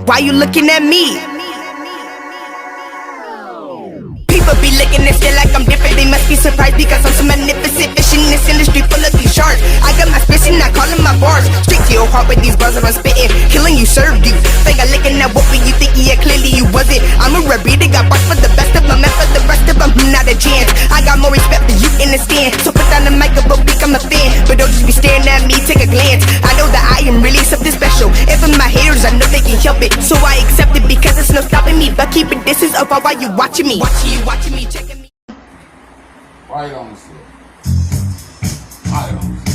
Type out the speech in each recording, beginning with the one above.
Why you looking at me? People be looking and feel like I'm different. They must be surprised because I'm so magnificent. Fish in this industry full of these sharks. I got my spitting, not calling my bars. Straight to your heart with these bars that I'm spitting. Killing you, served you. Finger licking at what were you thinking? Yeah, clearly you wasn't. I'm a repeater, got bars for the best of them. And for the rest of them, not a chance. I got more respect than you understand. So put down the mic and go peek, I'm a fan. But don't just be staring at me, take a glance. I know that I am really something special. And for my haters, I know they can help it. So I accept it because it's no stopping me. But keep it distance up while you watching me. Watching me, checking me. Right on the set. Right on the set.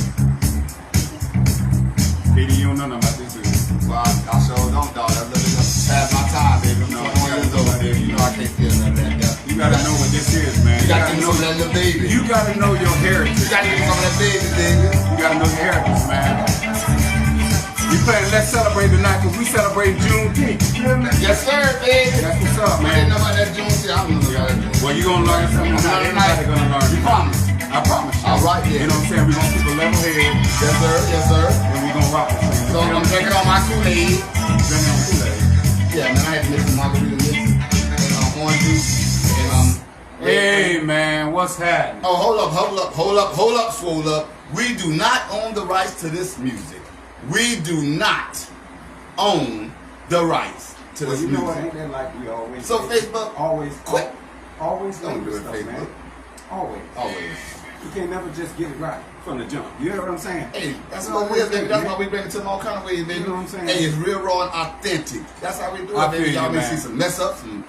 Katie, you don't know nothing about this dude. Well, I sure don't, dog. I really just pass my time, baby. I'm 21 years old, baby. You know I can't feel none of that. You gotta know what this is, man. You gotta know that little baby. You gotta know your heritage. You gotta know some of that baby, baby. You gotta know your heritage, man. We playing Let's Celebrate tonight because we celebrate Juneteenth. Yes, sir, baby. That's what's up, I man. didn't know about that Juneteenth. I don't know about that Juneteenth. Well, you gonna learn something. Not everybody gonna learn. You promise? I promise you. All right, yeah. You know what I'm saying? We're gonna keep a level head. Yes, sir. Yes, sir. And we're gonna rock this thing. So I'm drinking on my Kool-Aid. Drinking on Kool-Aid. Yeah, man, I had to make some margarita mix and orange juice and Hey, man, what's happening? Oh, hold up, swole up. We do not own the rights to this music. We do not own the rights to Well, this you know what? music. Ain't that like we always So say? Facebook, Always quit. Always Don't do it, stuff, Facebook. man. Always. Always. You can't never just get it right from the jump. You hear what I'm saying? Hey, that's You what know we is, baby. That's man. why we bring it to them all kind of ways, baby. You know what I'm saying? Hey, it's real, raw, and authentic. That's how we do I it, baby. feel Y'all you, may man. see some mess ups, some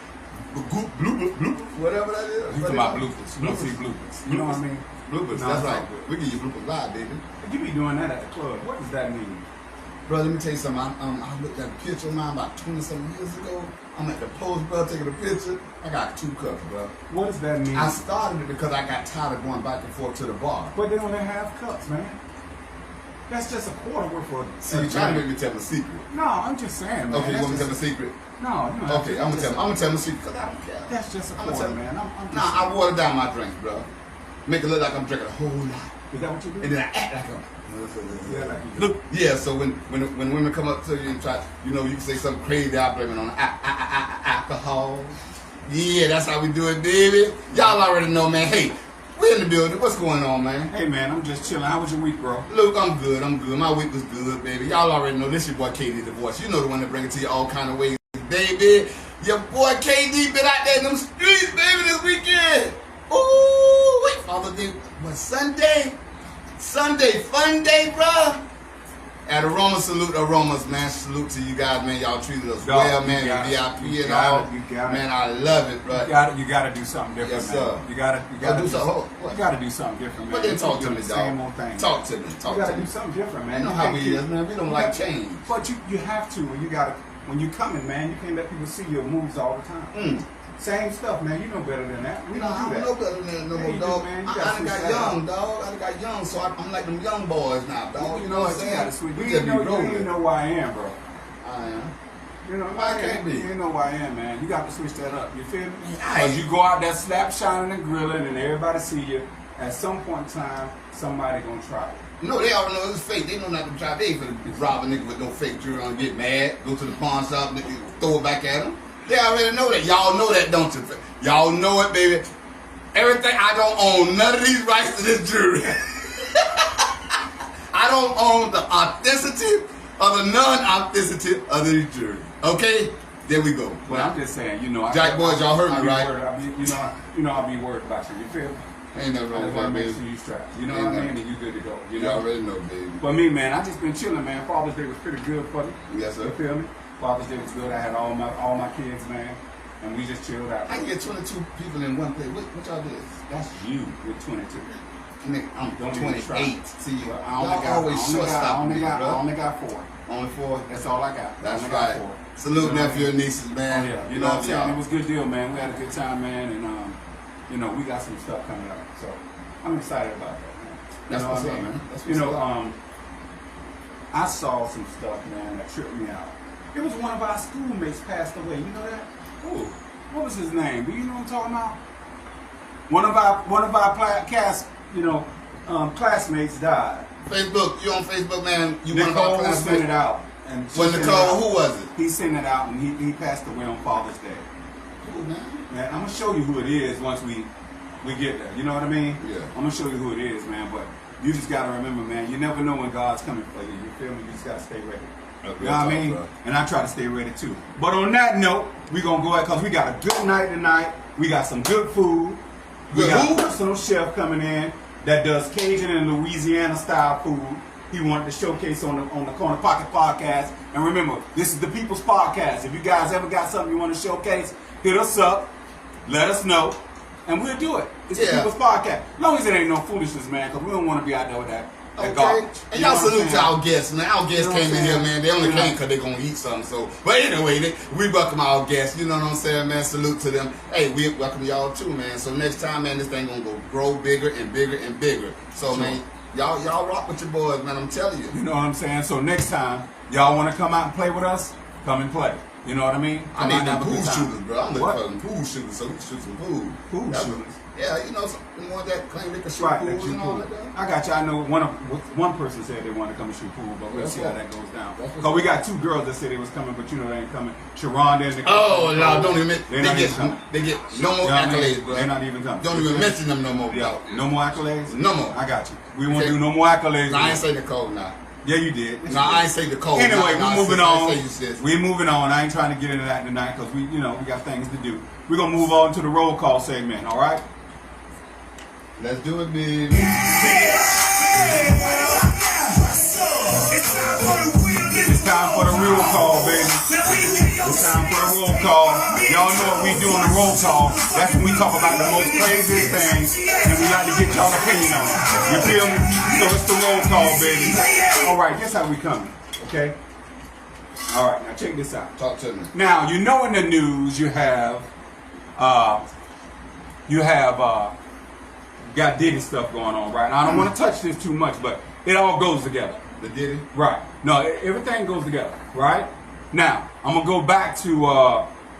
bloopers, whatever that is. You talking about bloopers. You don't see bloopers. You know what I mean? Bloopers, No, that's it's all right. good. We give you bloopers live, baby. You be doing that at the club. What does that mean? Bro, let me tell you something. I looked at a picture of mine about 20-something years ago. I'm at the post, bro, taking a picture. I got 2 cups, bro. What does that mean? I started it because I got tired of going back and forth to the bar. But they only have cups, man. That's just a quarter worth of. See, you're trying to make me tell a secret. No, I'm just saying, man. Okay, you That's want me to tell just- a secret? No, you don't have Okay, to. I'm That's gonna tell him a secret because I don't care. That's just a I'ma quarter, tell- man. I'm just. Nah, I water down my drinks, bro. Make it look like I'm drinking a whole lot. Is that what you do? And then I act like I'm. Yeah, like you do. Look, yeah, so when women come up to you and try, you know, you can say something crazy, I blame it on alcohol. Yeah, that's how we do it, baby. Y'all already know, man. Hey, we in the building. What's going on, man? Hey, man, I'm just chilling. How was your week, bro? Luke, I'm good. My week was good, baby. Y'all already know this your boy KD the voice. You know the one that bring it to you all kind of ways, baby. Your boy KD been out there in them streets, baby, this weekend. Ooh, wait, Father Day. What, Sunday? Sunday, fun day, bruh. At Aroma, salute Aromas, man. Salute to you guys, man. Y'all treated us Dog, well, you man. got it. VIP You and got all. it. You got it. Man, I love it, bro. You gotta do something different, Yes, man. sir. You gotta do something. You gotta do something different, man. But then talk to You me, do dog. the Same old thing. Talk to me. Talk You gotta to do me. something different, man. You know You how can't we keep- is, man. We don't you like got- change. But you have to, and you gotta. When you coming, man, you can't let people see your moves all the time. Same stuff, man. You know better than that. We You know, don't I do don't that. know better than that no Yeah, more, you do, dog. man. You I gotta done switch got that young, up. dog. I done got young, so I'm like them young boys now, dog. You know what? You gotta saying? switch. We You just be know, you rolling. know who I am, bro. I am. You know, Why can't be? You know who I am, man. You got to switch that up. You feel me? Aye. Because you go out there slap shining and grilling, and everybody see you. At some point in time, somebody gonna try it. No, they already know it's fake. They know not to try. They ain't finna rob a nigga with no fake jewelry on, get mad, go to the pawn shop, nigga, throw it back at them. They already know that. Y'all know that, don't you? Y'all know it, baby. Everything, I don't own none of these rights to this jewelry. I don't own the authenticity or the non-authenticity of this jewelry. Okay? There we go. But I'm just saying, you know, Jack boys, y'all heard me, I be right? worried, I'll be worried about you. You feel me? Ain't nothing I wrong just with want that, to make baby. sure you strapped. You know Ain't what I mean? nothing. And you good to go. You You know? already know, baby. But me, man, I just been chilling, man. Father's Day was pretty good for me. Yes, sir. You feel me? Father's Day was good. I had all my kids, man, and we just chilled out. I can get 22 people in one place. What y'all did? That's you with 22. Nigga, I'm Don't even 28. try. See, Well, y'all always short stop me, I bro. only got 4. Only 4. That's all I got. That's I only got right. 4. Salute You know nephew what I and nieces, mean? man. Oh, yeah. You know what I'm Love saying? y'all. It was a good deal, man. We had a good time, man, and you know, we got some stuff coming up. So I'm excited about that, man. That's you know what's what I up, mean? man. That's You what's know, up. I saw some stuff, man, that tripped me out. It was one of our schoolmates passed away. You know that? Ooh, what was his name? Do you know what I'm talking about? One of our classmates died. Facebook, you on Facebook, man. You one of our Nicole sent it classmates. out. And When Nicole, who was it? He sent it out, and he passed away on Father's Day. Who, man? Man, I'm gonna show you who it is once we get there. You know what I mean? Yeah. I'm gonna show you who it is, man. But you just gotta remember, man. You never know when God's coming for you. You feel me? You just gotta stay ready. You know what I mean? Bro. And I try to stay ready too. But on that note, we gonna go ahead because we got a good night tonight. We got some good food. We got a personal chef coming in that does Cajun and Louisiana style food. He wanted to showcase on the Corner Pocket Podcast. And remember, this is the People's Podcast. If you guys ever got something you want to showcase, hit us up, let us know, and we'll do it. It's the People's Podcast. As long as it ain't no foolishness, man, because we don't want to be out there with that garbage. And y'all salute to our guests, man. Our guests came in here, man. They only came because they're going to eat something. So, but anyway, we welcome our guests. You know what I'm saying, man? Salute to them. Hey, we welcome y'all too, man. So next time, man, this thing going to go grow bigger and bigger and bigger. So, man, y'all rock with your boys, man. I'm telling you. You know what I'm saying? So next time, y'all want to come out and play with us? Come and play. You know what I mean? I need them pool shooters, bro. I'm looking for them pool shooters so we can shoot some pool. Pool shooters? Yeah, you know, the ones that claim they can shoot pools and all that. I got you. I know one person said they wanted to come and shoot pool, but we'll see how that goes down. Because we got two girls that said they was coming, but you know they ain't coming. Sharonda and Nicole. Oh, no, don't even they get no more accolades, bro. They're not even coming. Don't even mention them no more, bro. No more accolades? No more. I got you. We won't do no more accolades. No, I ain't say Nicole now. Yeah, you did. No, I ain't say Nicole. Anyway, we're moving on. We're moving on. I ain't trying to get into that tonight because we got things to do. We're going to move on to the roll call segment, all right? Let's do it, baby. It's time for the real call, baby. It's time for the roll call. Y'all know what we do on the roll call. That's when we talk about the most craziest things, and we like to get y'all opinion on it. You feel me? So it's the roll call, baby. All right, guess how we coming, okay? All right, now check this out. Talk to me. Now, you know in the news you have got Diddy stuff going on, right? Now, I don't want to touch this too much, but it all goes together. The Diddy? Right. No, everything goes together, right? Now, I'm going to go back to,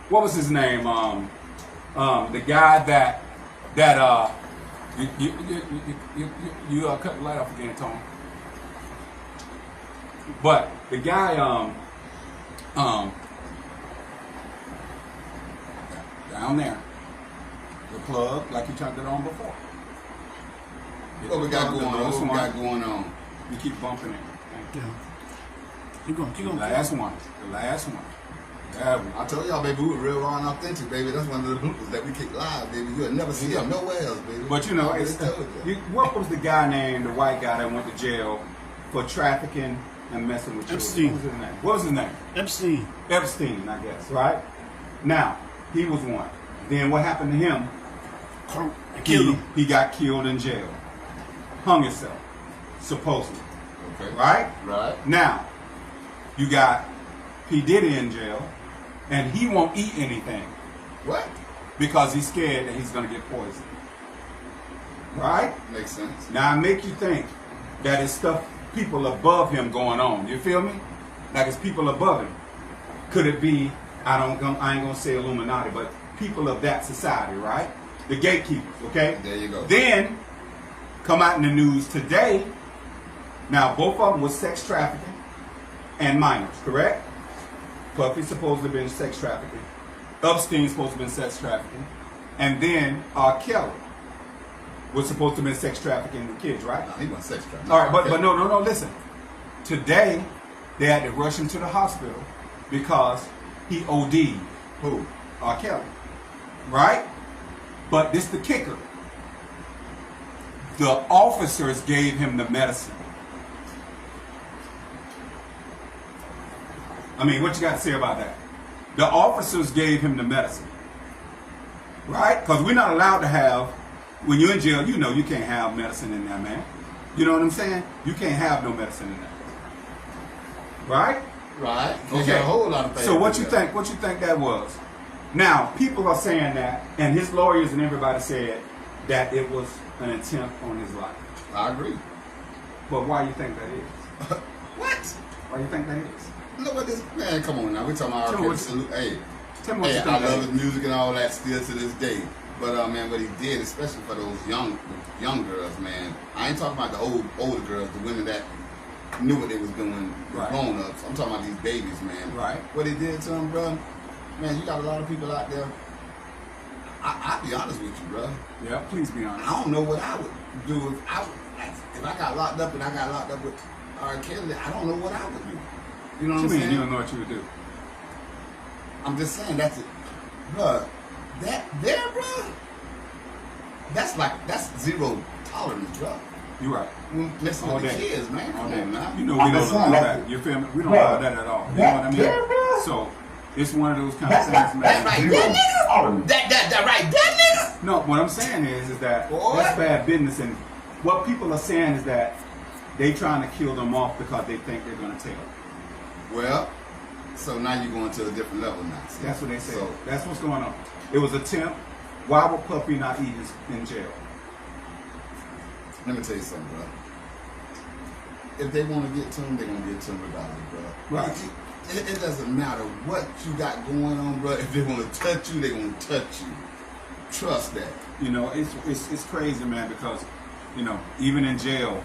what was his name? The guy that you cut the light off again, Tony. But the guy, down there, the plug, like you turned it on before. What we got going on? What we got going on? You keep bumping it. Yeah. Keep going. The last one. That one. I told y'all, baby, we were real raw and authentic, baby. That's one of the bloopers that we kick live, baby. You'll never see them nowhere else, baby. But you know, what was the guy named, the white guy that went to jail for trafficking and messing with children? What was his name? Epstein, I guess, right? Now, he was one. Then what happened to him? He got killed in jail. Hung himself, supposedly. Okay. Right? Right. Now, you got P. Diddy in jail, and he won't eat anything. What? Because he's scared that he's going to get poisoned. Right? Makes sense. Now, I make you think that it's stuff, people above him going on. You feel me? Like it's people above him. Could it be, I ain't going to say Illuminati, but people of that society, right? The gatekeepers, okay? There you go. Then, come out in the news today. Now, both of them was sex trafficking and minors, correct? Puffy's supposed to have been sex trafficking. Epstein's supposed to have been sex trafficking. And then Kelly was supposed to have been sex trafficking the kids, right? No, he wasn't sex trafficking. All right, but no, listen. Today, they had to rush him to the hospital because he OD'd. Who? Kelly. Right? But this the kicker. The officers gave him the medicine. I mean, what you got to say about that? The officers gave him the medicine. Right? Because we're not allowed to have, when you're in jail, you know you can't have medicine in there, man. You know what I'm saying? You can't have no medicine in there. Right? Right. Okay. A whole lot of things. So what you think? What you think that was? Now, people are saying that, and his lawyers and everybody said that it was an attempt on his life. I agree. But why do you think that is? What? Why do you think that is? Look at this, man. Come on now. We talking about our salute. Hey, Tell me what you think I that love is. his music and all that still to this day. But man, what he did, especially for those young girls, man. I ain't talking about the older girls, the women that knew what they was doing with Right. grown-ups. I'm talking about these babies, man. Right. What they did to them, bro. Man, you got a lot of people out there. I'll be honest with you, bro. Yeah, please be honest. I don't know what I would do if I got locked up and I got locked up with R. Kelly. I don't know what I would do. You know what What I'm you mean saying? you don't know what you would do? I'm just saying that's it, bro. That there, bro. That's zero tolerance, bro. You're right. Listen All to the day. kids, man. All Come day. on, man. You know we I'm don't just allow saying that. You feel me? We don't allow that at all. You know what I mean? So it's one of those kind of things, man. That's right, that nigga. That right, that nigga. No, what I'm saying is that Boy. that's bad business, and what people are saying is that they trying to kill them off because they think they're going to tell. Well, so now you're going to a different level now. See? That's what they say. So, That's what's going on. It was attempt. Why would Puffy not eat in jail? let me tell you something, bro. If they want to get to him, they're going to get to him regardless, bro. Right. It doesn't matter what you got going on, bro. If they want to touch you, they're going to touch you. Trust that. You know, it's crazy, man, because, you know, even in jail,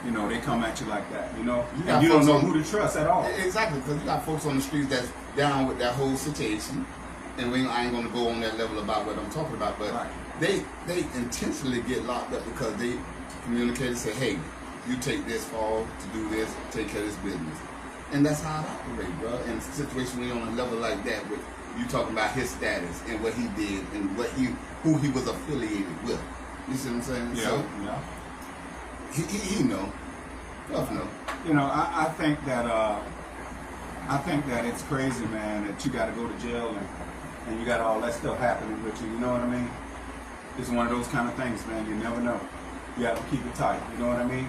you know, they come at you like that, you know? You got And you don't folks know on- who to trust at all. Exactly, because you got folks on the streets that's down with that whole situation, and I ain't gonna go on that level about what I'm talking about, but Right. they intentionally get locked up because they communicate and say, hey, you take this fall to do this, take care of this business. And that's how it operates, bro. In a situation when you're on a level like that, with you talking about his status and what he did and who he was affiliated with. You see what I'm saying? Yeah, So yeah. he know. Puff know. You know, I think that it's crazy, man, that you got to go to jail and you got all that stuff happening with you. You know what I mean? It's one of those kind of things, man. You never know. You got to keep it tight. You know what I mean?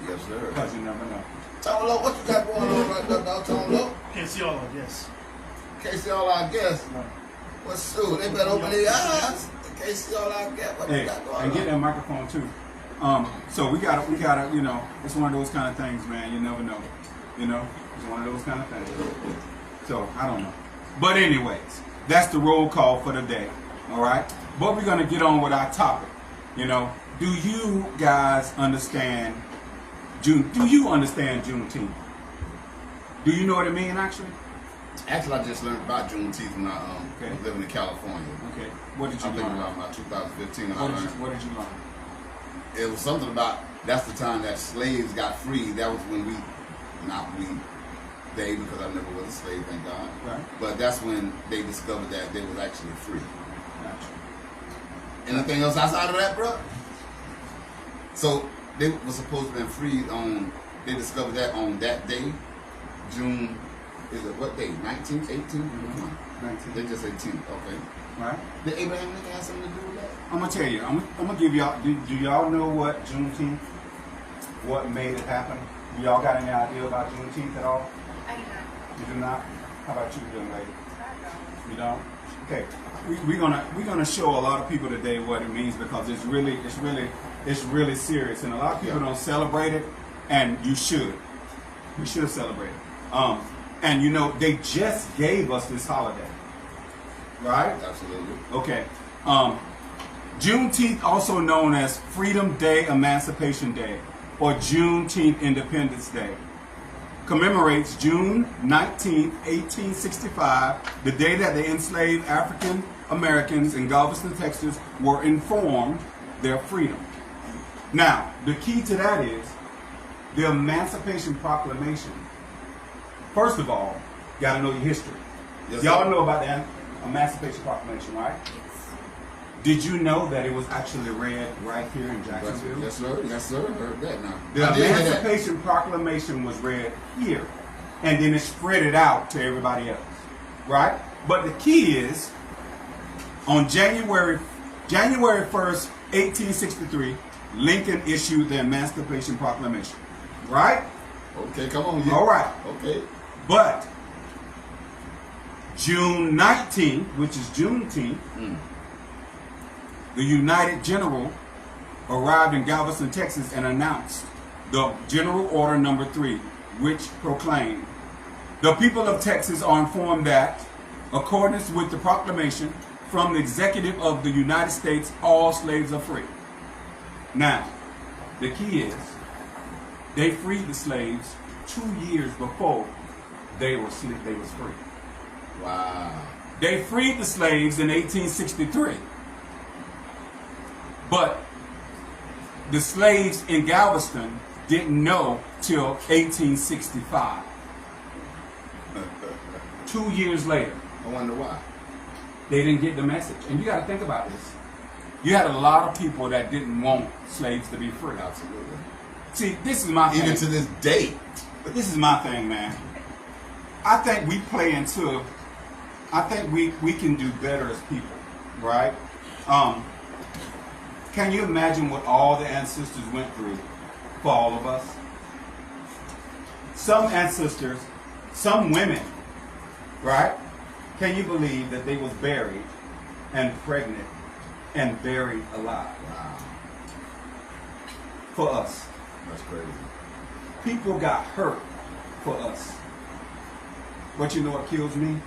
Yes, sir. Because you never know. Tone Low, what you got going on right there, dog? Tone Low? Can't see all of this. Can't see all our guests. What's true? They better open their eyes. They can't see all our guests. What you Hey, got going and get on? that microphone too. So we gotta, you know, it's one of those kind of things, man. You never know. You know, it's one of those kind of things. So I don't know. But anyways, that's the roll call for the day. All right. But we're gonna get on with our topic. You know, do you guys understand June? Do you understand Juneteenth? Do you know what it means actually? Actually, I just learned about Juneteenth when I Okay. was living in California. Okay. What did you I'm thinking learn? about my 2015. What did you learn? It was something about that's the time that slaves got free. That was when they, because I never was a slave, thank God. Right. But that's when they discovered that they was actually free. Gotcha. Anything else outside of that, bro? So they were supposed to have been freed on. They discovered that on that day, June. Is it what day? 19th, 18th? 19. They just say 10th. Okay. Right. Did Abraham Lincoln have something to do with that? I'm gonna tell you. I'm gonna give y'all. Do y'all know what Juneteenth? What made it happen? Do y'all got any idea about Juneteenth at all? I do not. You do not. How about you, young lady? I don't. You don't. Okay. We're gonna show a lot of people today what it means because it's really serious, and a lot of people don't celebrate it, and you should. We should celebrate it. And you know they just gave us this holiday, right? Absolutely. Okay. Juneteenth, also known as Freedom Day, Emancipation Day, or Juneteenth Independence Day, commemorates June 19, 1865, the day that the enslaved African Americans in Galveston, Texas were informed their freedom. Now, the key to that is the Emancipation Proclamation. First of all, you got to know your history. Yes, Y'all sir. know about the Emancipation Proclamation, right? Did you know that it was actually read right here in Jacksonville? Yes, sir. Yes, sir. Heard that now. The I did hear that. Emancipation Proclamation was read here, and then it spread it out to everybody else, right? But the key is, on January 1st, 1863, Lincoln issued the Emancipation Proclamation, right? Okay, come on. Yeah. All right. Okay. But June 19th, which is Juneteenth, the United General arrived in Galveston, Texas, and announced the General Order Number 3, which proclaimed, the people of Texas are informed that, accordance with the proclamation from the Executive of the United States, all slaves are free. Now, the key is, they freed the slaves 2 years before they was free. Wow. They freed the slaves in 1863. But the slaves in Galveston didn't know till 1865. 2 years later. I wonder why. They didn't get the message. And you got to think about this. You had a lot of people that didn't want slaves to be free. Absolutely. See, this is my thing. Even to this day. This is my thing, man. I think we play into, I think we can do better as people, right? Can you imagine what all the ancestors went through for all of us? Some ancestors, some women, right? Can you believe that they was buried and pregnant and buried alive? Wow. For us. That's crazy. People got hurt for us. But you know what kills me?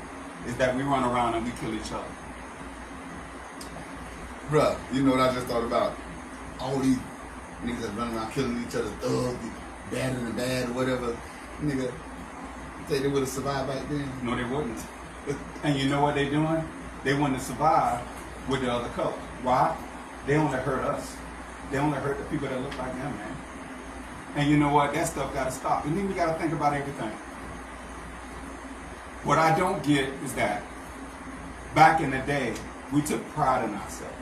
Is that we run around and we kill each other. Bruh, you know what I just thought about? All these niggas that run around killing each other, thugs, badder than bad or whatever. Nigga, you think they would have survived back then? No, they wouldn't. And you know what they doing? They want to survive with the other color. Why? They only hurt us. They only hurt the people that look like them, man. And you know what? That stuff got to stop. And then we got to think about everything. What I don't get is that back in the day, we took pride in ourselves.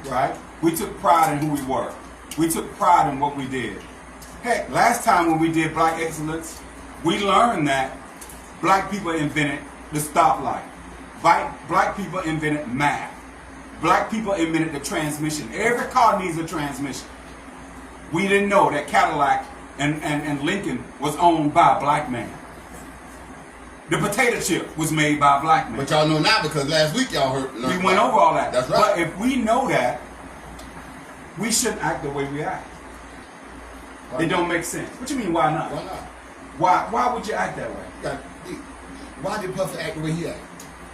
Right? We took pride in who we were. We took pride in what we did. Heck, last time when we did Black Excellence, we learned that black people invented the stoplight. Black people invented math. Black people invented the transmission. Every car needs a transmission. We didn't know that Cadillac and Lincoln was owned by a black man. The potato chip was made by a black man. But y'all know now because last week y'all heard. We went over all that. That's right. But if we know that, we shouldn't act the way we act. Why It not? don't make sense. What you mean, why not? Why not? Why would you act that way? Why did Puffy act the way he act?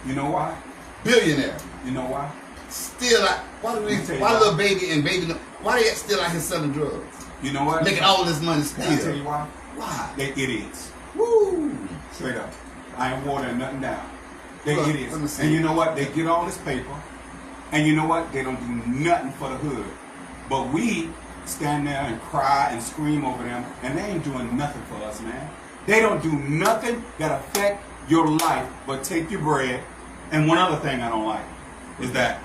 You know why? Billionaire. You know why? Still like, why Let me tell you why why. little baby and baby, why they still out here selling drugs? You know what? Making all this money Can I tell still. you why? Why? They idiots. Woo! Straight up. I ain't watering nothing down. They Look, let me idiots. see. And you know what? They get all this paper. And you know what? They don't do nothing for the hood. But we stand there and cry and scream over them. And they ain't doing nothing for us, man. They don't do nothing that affect your life but take your bread. And one other thing I don't like is that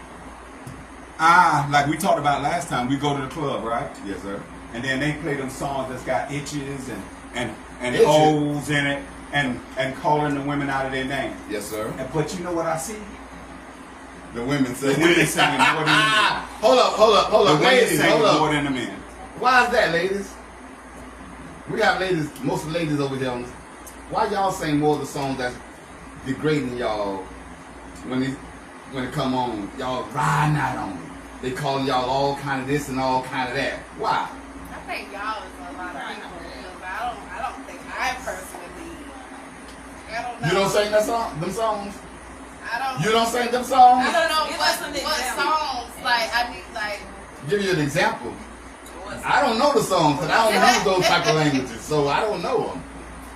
like we talked about last time, we go to the club, right? Yes, sir. And then they play them songs that's got itches and Itches. O's in it and calling the women out of their name. Yes, sir. But you know what I see? The women say. The women singing more than the men. Hold up, The women ladies, singing hold more up. than the men. Why is that, ladies? We have ladies, most of the ladies over here. Why y'all sing more of the songs that's degrading y'all when it come on? Y'all riding out on them. They calling y'all all kind of this and all kind of that. Why? I think y'all is a lot of people because I don't think I personally. I don't know. You don't sing that song, them songs? I don't. You don't sing them songs? I don't know Give us an what example. songs like. I need like. Give you an example. I don't know the songs because I don't use those type of languages, so I don't know them.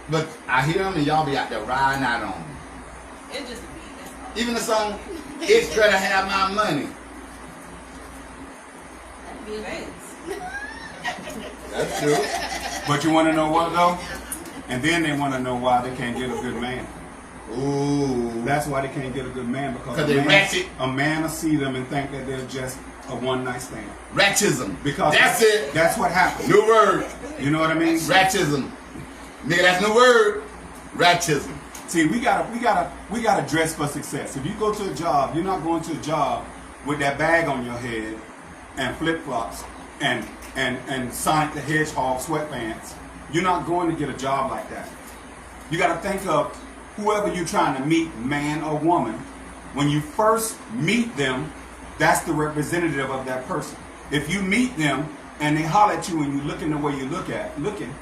But I hear them and y'all be out there riding out on them. It just be that's all. Even the song, "It's Better Have My Money." That'd be a That's true. But you want to know what though? And then they want to know why they can't get a good man. Ooh. That's why they can't get a good man because 'Cause they ratchet. a man will see them and think that they're just a one night stand. Ratchism. Because that's it. That's what happens. New word. You know what I mean? Ratchism. Nigga, that's new word. Ratchism. See, we gotta dress for success. If you go to a job, you're not going to a job with that bag on your head and flip flops and Sonic the Hedgehog sweatpants. You're not going to get a job like that. You got to think of whoever you're trying to meet, man or woman. When you first meet them, that's the representative of that person. If you meet them and they holler at you and you looking the way you looking,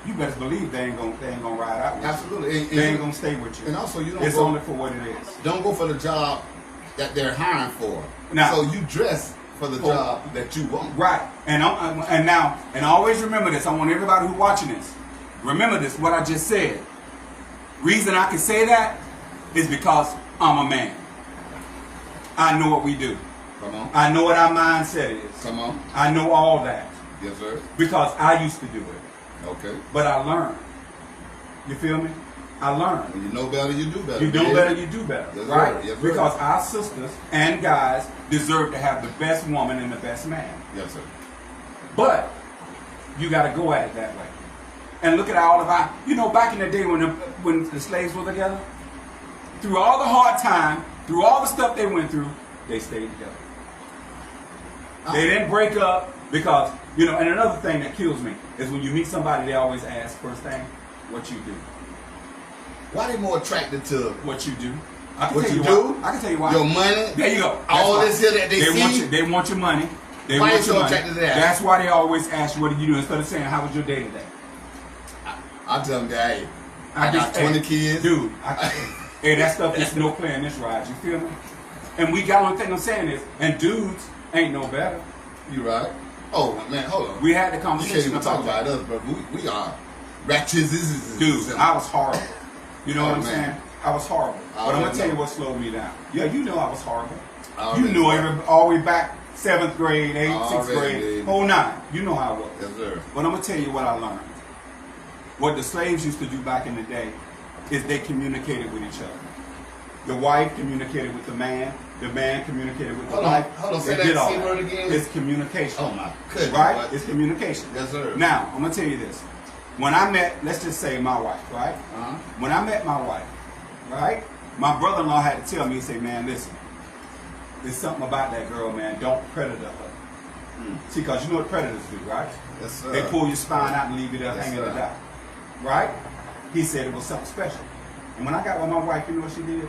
you better believe they ain't gonna ride out with you. Absolutely. And They ain't gonna stay with you. And also, you don't It's go, only for what it is. don't go for the job that they're hiring for. Now- so you dress for the For- job that you want. Right. And always remember this. I want everybody who's watching this. remember this, what I just said. Reason I can say that is because I'm a man. I know what we do. Come on. I know what our mindset is. Come on. I know all that. Yes, sir. Because I used to do it. Okay. But I learned. You feel me? I learned. When you know better, you do better. You know better, you do better. Yes, right? sir. Yes, sir. Because our sisters and guys deserve to have the best woman and the best man. Yes, sir. But you got to go at it that way. And look at all of our, back in the day when the slaves were together, through all the hard time, through all the stuff they went through, they stayed together. They didn't break up because, and another thing that kills me is when you meet somebody, they always ask first thing, what you do. Why they more attracted to What you do. I can what tell you why. do? I can tell you why. Your money? There you go. All That's this why. here that they see? They want your money. They Why want they your so money. attracted to that? That's why they always ask, what do you do? Instead of saying, how was your day today? I tell them that, hey, I got 20 kids. Dude, hey, that stuff is no play in this ride. You feel me? And we got one thing I'm saying is, and dudes ain't no better. You right? Oh, man, hold on. We had the You can't conversation even talk about about us, but we are ratchets. Dude, I was horrible. You know Oh, what I'm man. saying? I was horrible. But I'm already going to tell you know. what slowed me down. Yeah, you know I was horrible. I already You knew know. all the way back 7th grade, 8th, I 6th already grade, did. whole 9. You know how I was. Yes, sir. But I'm going to tell you what I learned. What the slaves used to do back in the day is they communicated with each other. The wife communicated with the man communicated with the Hold on, wife. hold on, They say did that all C word again. It's communication. Oh, my goodness. Right? What? It's communication. Yes, sir. Now, I'm going to tell you this. When I met, let's just say my wife, right? Uh-huh. When I met my wife, right? My brother-in-law had to tell me, he said, man, listen, there's something about that girl, man. Don't predator her. See, because you know what predators do, right? Yes, sir. They pull your spine out and leave you there Yes, hanging to sir. die. Right? He said it was something special. And when I got with my wife, you know what she did?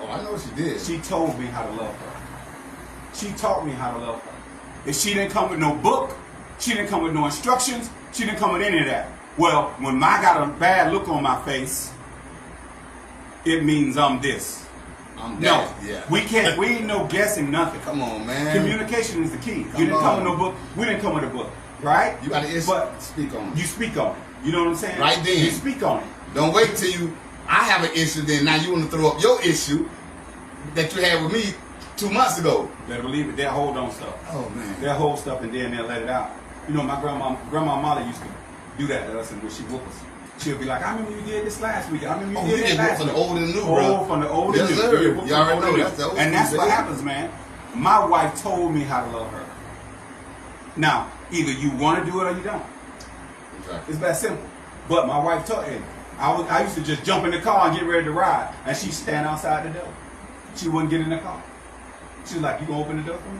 Oh, I know what she did. She told me how to love her. She taught me how to love her. If she didn't come with no book, she didn't come with no instructions, she didn't come with any of that. Well, when I got a bad look on my face, it means I'm this. I'm No, that. Yeah. we ain't no guessing nothing. Come on, man. Communication is the key. Come You didn't come on. with no book, we didn't come with a book, right? You got to But speak on it. you speak on it. You know what I'm saying? Right then. You speak on it. Don't wait till I have an issue, then now you want to throw up your issue that you had with me 2 months ago. Better believe it. They'll hold on stuff. Oh, man. They'll hold stuff and then they'll let it out. You know, my grandma Molly used to do that to us, and when she whoop us, she'll be like, I remember you did this last week. I remember Oh, you you did get that whooped last from the week. old and the new, Oh, bro. from the old Yes, and new. sir. You get whooped You from the already old know and new. that's the old And that's school, what baby. happens, man. My wife told me how to love her. Now, either you want to do it or you don't. Okay. It's that simple. But my wife told me, I used to just jump in the car and get ready to ride, and she'd stand outside the door. She wouldn't get in the car. She was like, you gonna open the door for me?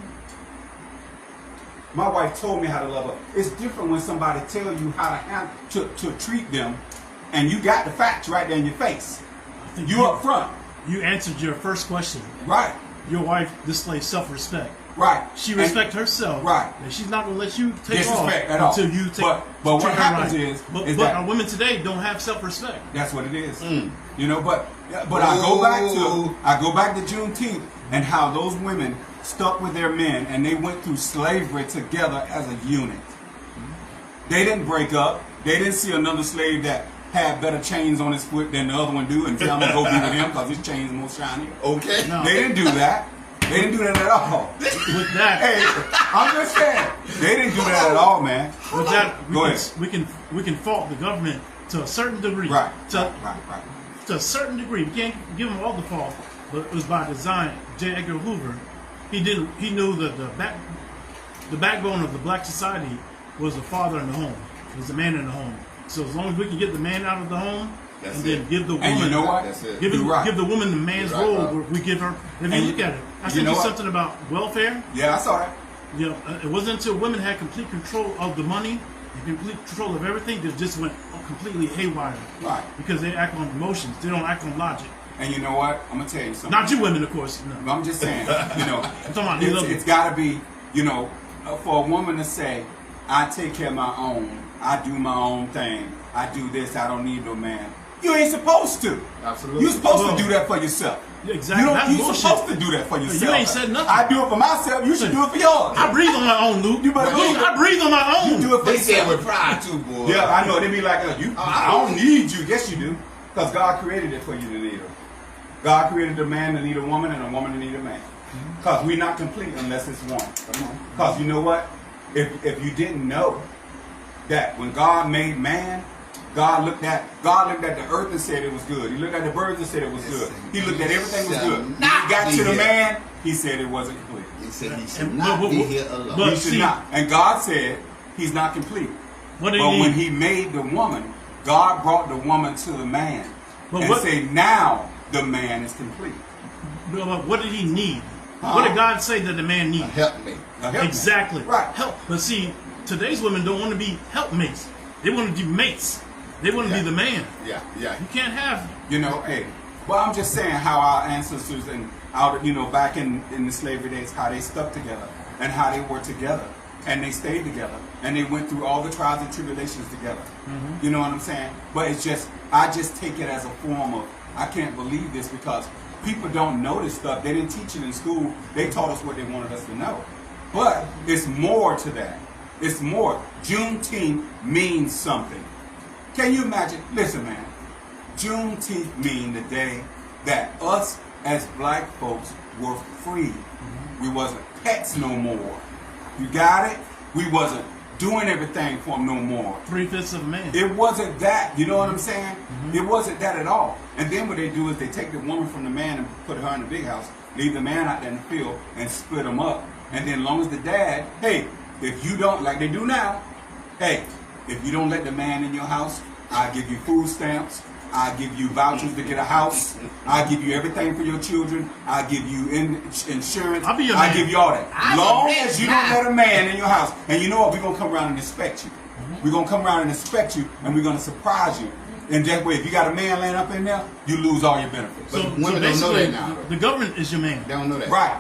My wife told me how to love her. It's different when somebody tell you how to treat them, and you got the facts right there in your face. I think You up front. You answered your first question. Right. Your wife displays self-respect. Right. She And- respects herself. Right. And she's not going to let you take Disrespect off at all. until you take. But what treat her happens right. is but that- our women today don't have self-respect. That's what it is. Mm. You know, but I go back to Juneteenth and how those women stuck with their men and they went through slavery together as a unit. They didn't break up. They didn't see another slave that had better chains on his foot than the other one do and tell him to go be with him because his chains are more shiny. Okay. No. They didn't do that. They didn't do that at all. With that, Hey, I'm just saying. They didn't do that at all, man. with that, Go ahead. we can fault the government to a certain degree. Right. To, Right. to a certain degree, we can't give them all the fault, but it was by design. J. Edgar Hoover, he knew that the backbone of the black society was the father in the home, was the man in the home. So as long as we can get the man out of the home, That's and then it. give the woman, And you know what? That's it. give, You're right. give the woman the man's You're right, role, Bob. where we give her. If you And look at it, I you sent know you what? something about welfare. Yeah, I saw that. You know, it wasn't until women had complete control of the money and complete control of everything that just went completely haywire. Right. Because they act on emotions. They don't act on logic. And you know what? I'm gonna tell you something. Not you women, of course. No. I'm just saying, you know, I'm talking about these other- it's got to be, you know, for a woman to say, I take care of my own, I do my own thing, I do this, I don't need no man. You ain't supposed to. Absolutely. You're supposed to do that for yourself. Yeah, exactly. That's You're bullshit. supposed to do that for yourself. You ain't said nothing. I do it for myself. You should do it for yours. I breathe on my own, Luke. You better believe it. I breathe on my own. You do it for They say it yourself. with pride too, boy. Yeah, I know. They be like, I don't need you. Yes, you do. Because God created it for you to need her. God created a man to need a woman and a woman to need a man. Because we're not complete unless it's one. Because you know what? If you didn't know that when God made man, God looked at the earth and said it was good. He looked at the birds and said it was good. He looked at everything was good. When he got to the man, he said it wasn't complete. He said he should not be here alone. But He should see- not. And God said he's not complete. What But did he when need? he made the woman, God brought the woman to the man But and what- said, now the man is complete. But what did he need? Huh? What did God say that the man needed? Help me. A helpmate. Exactly. Right. Help. But see, today's women don't want to be helpmates. They want to be mates. They want to be the man. Yeah. You can't have. You know, hey. Well, I'm just saying how our ancestors and back in the slavery days, how they stuck together and how they were together and they stayed together and they went through all the trials and tribulations together. You know what I'm saying? But it's just, I just take it as a form of, I can't believe this because people don't know this stuff. They didn't teach it in school. They taught us what they wanted us to know. But it's more to that. It's more. Juneteenth means something. Can you imagine? Listen, man. Juneteenth means the day that us as black folks were free. We wasn't pets no more. You got it? We wasn't doing everything for them no more. 3/5 of a man. It wasn't that. You know what I'm saying? It wasn't that at all. And then what they do is they take the woman from the man and put her in the big house, leave the man out there in the field and split them up. And then as long as the dad, hey, if you don't, like they do now, hey, if you don't let the man in your house, I'll give you food stamps. I'll give you vouchers to get a house. I'll give you everything for your children. I'll give you insurance. I'll be your I'll man. give you all that. I'm Long a man as you now. don't let a man in your house. And you know what? We're going to come around and inspect you. We're going to come around and inspect you, and we're going to surprise you. And that way, if you got a man laying up in there, you lose all your benefits. But women don't know that now. The government is your man. They don't know that. Right,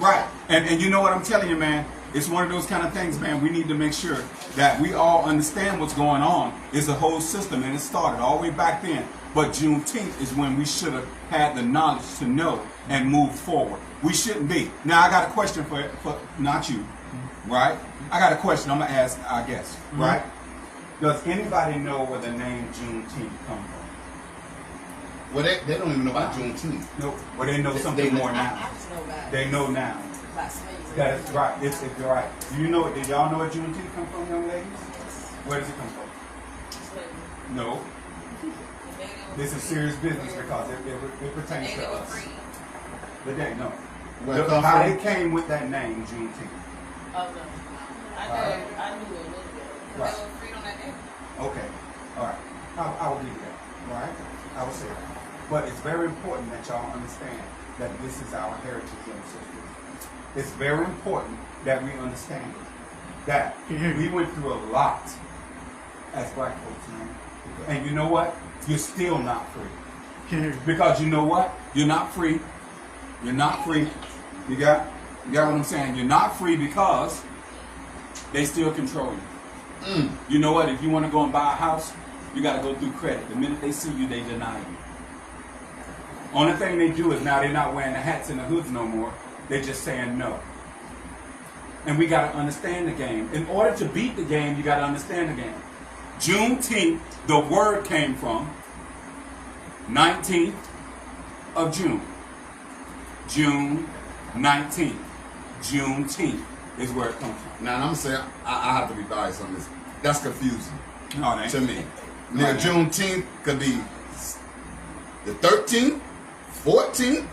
right. And you know what I'm telling you, man? It's one of those kind of things, man. We need to make sure that we all understand what's going on. It's a whole system, and it started all the way back then. But Juneteenth is when we should have had the knowledge to know and move forward. We shouldn't be. Now, I got a question for not you, right? I got a question I'm going to ask our guest, right? Does anybody know where the name Juneteenth come from? Well, they don't even know about Juneteenth. No. Well, they know something They- more I now. just know about They know now. about slaves. That's right. It's right. Do you know? Did y'all know where Juneteenth come from, young ladies? Where does it come from? Slavery. No. The day they were This is free. serious business because it pertains The day to they were us. free. The day, no. Where it come How from? they came with that name, Juneteenth. Oh, no. I knew a little bit. Right. They were freed on that day. Okay. All right. I will give you that. All right. I will say that. But it's very important that y'all understand that this is our heritage, young sisters. It's very important that we understand it. That Can hear we you. went through a lot as black folks, man. And you know what? You're still not free. Can't hear you. Because you know what? You're not free. You're not free. You got what I'm saying? You're not free because they still control you. You know what? If you want to go and buy a house, you got to go through credit. The minute they see you, they deny you. Only thing they do is now they're not wearing the hats and the hoods no more. They're just saying no. And we got to understand the game. In order to beat the game, you got to understand the game. Juneteenth, the word came from 19th of June. June 19th. Juneteenth is where it comes from. Now, I'm going to say, I have to be biased on this. That's confusing No, it ain't. to me. Now, Juneteenth could be the 13th, 14th,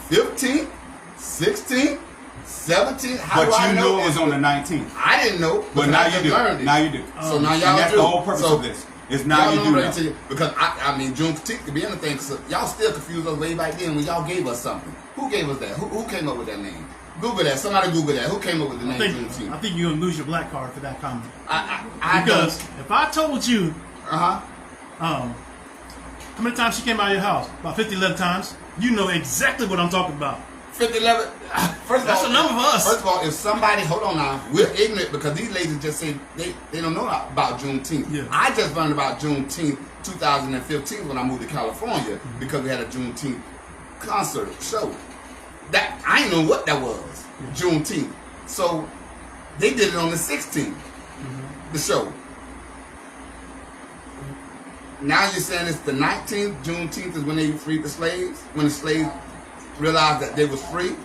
15th, 16th, 17th. How do But I you know knew it was that? on the 19th. I didn't know, But because now I you just do. learned it. Now you do. So now y'all and that's do. the whole purpose So of this. Is now y'all you know do what I'm now. telling you, because I mean, Juneteenth could be anything. So y'all still confused us way back then when y'all gave us something. Who gave us that? Who came up with that name? Google that. Somebody Google that. Who came up with the I name think Juneteenth? you're gonna lose your black card for that comment. I Because if I told you, how how many times she came by your house? About 50, 11 times. You know exactly what I'm talking about. 50, 11. First of That's all, a number for us. First of all, if somebody, hold on now, we're ignorant because these ladies just say they don't know about Juneteenth. Yeah. I just learned about Juneteenth 2015 when I moved to California because we had a Juneteenth concert show. That I didn't know what that was. Juneteenth. So they did it on the 16th. The show. Now you're saying it's the 19th. Juneteenth is when they freed the slaves. When the slaves realized that they was free.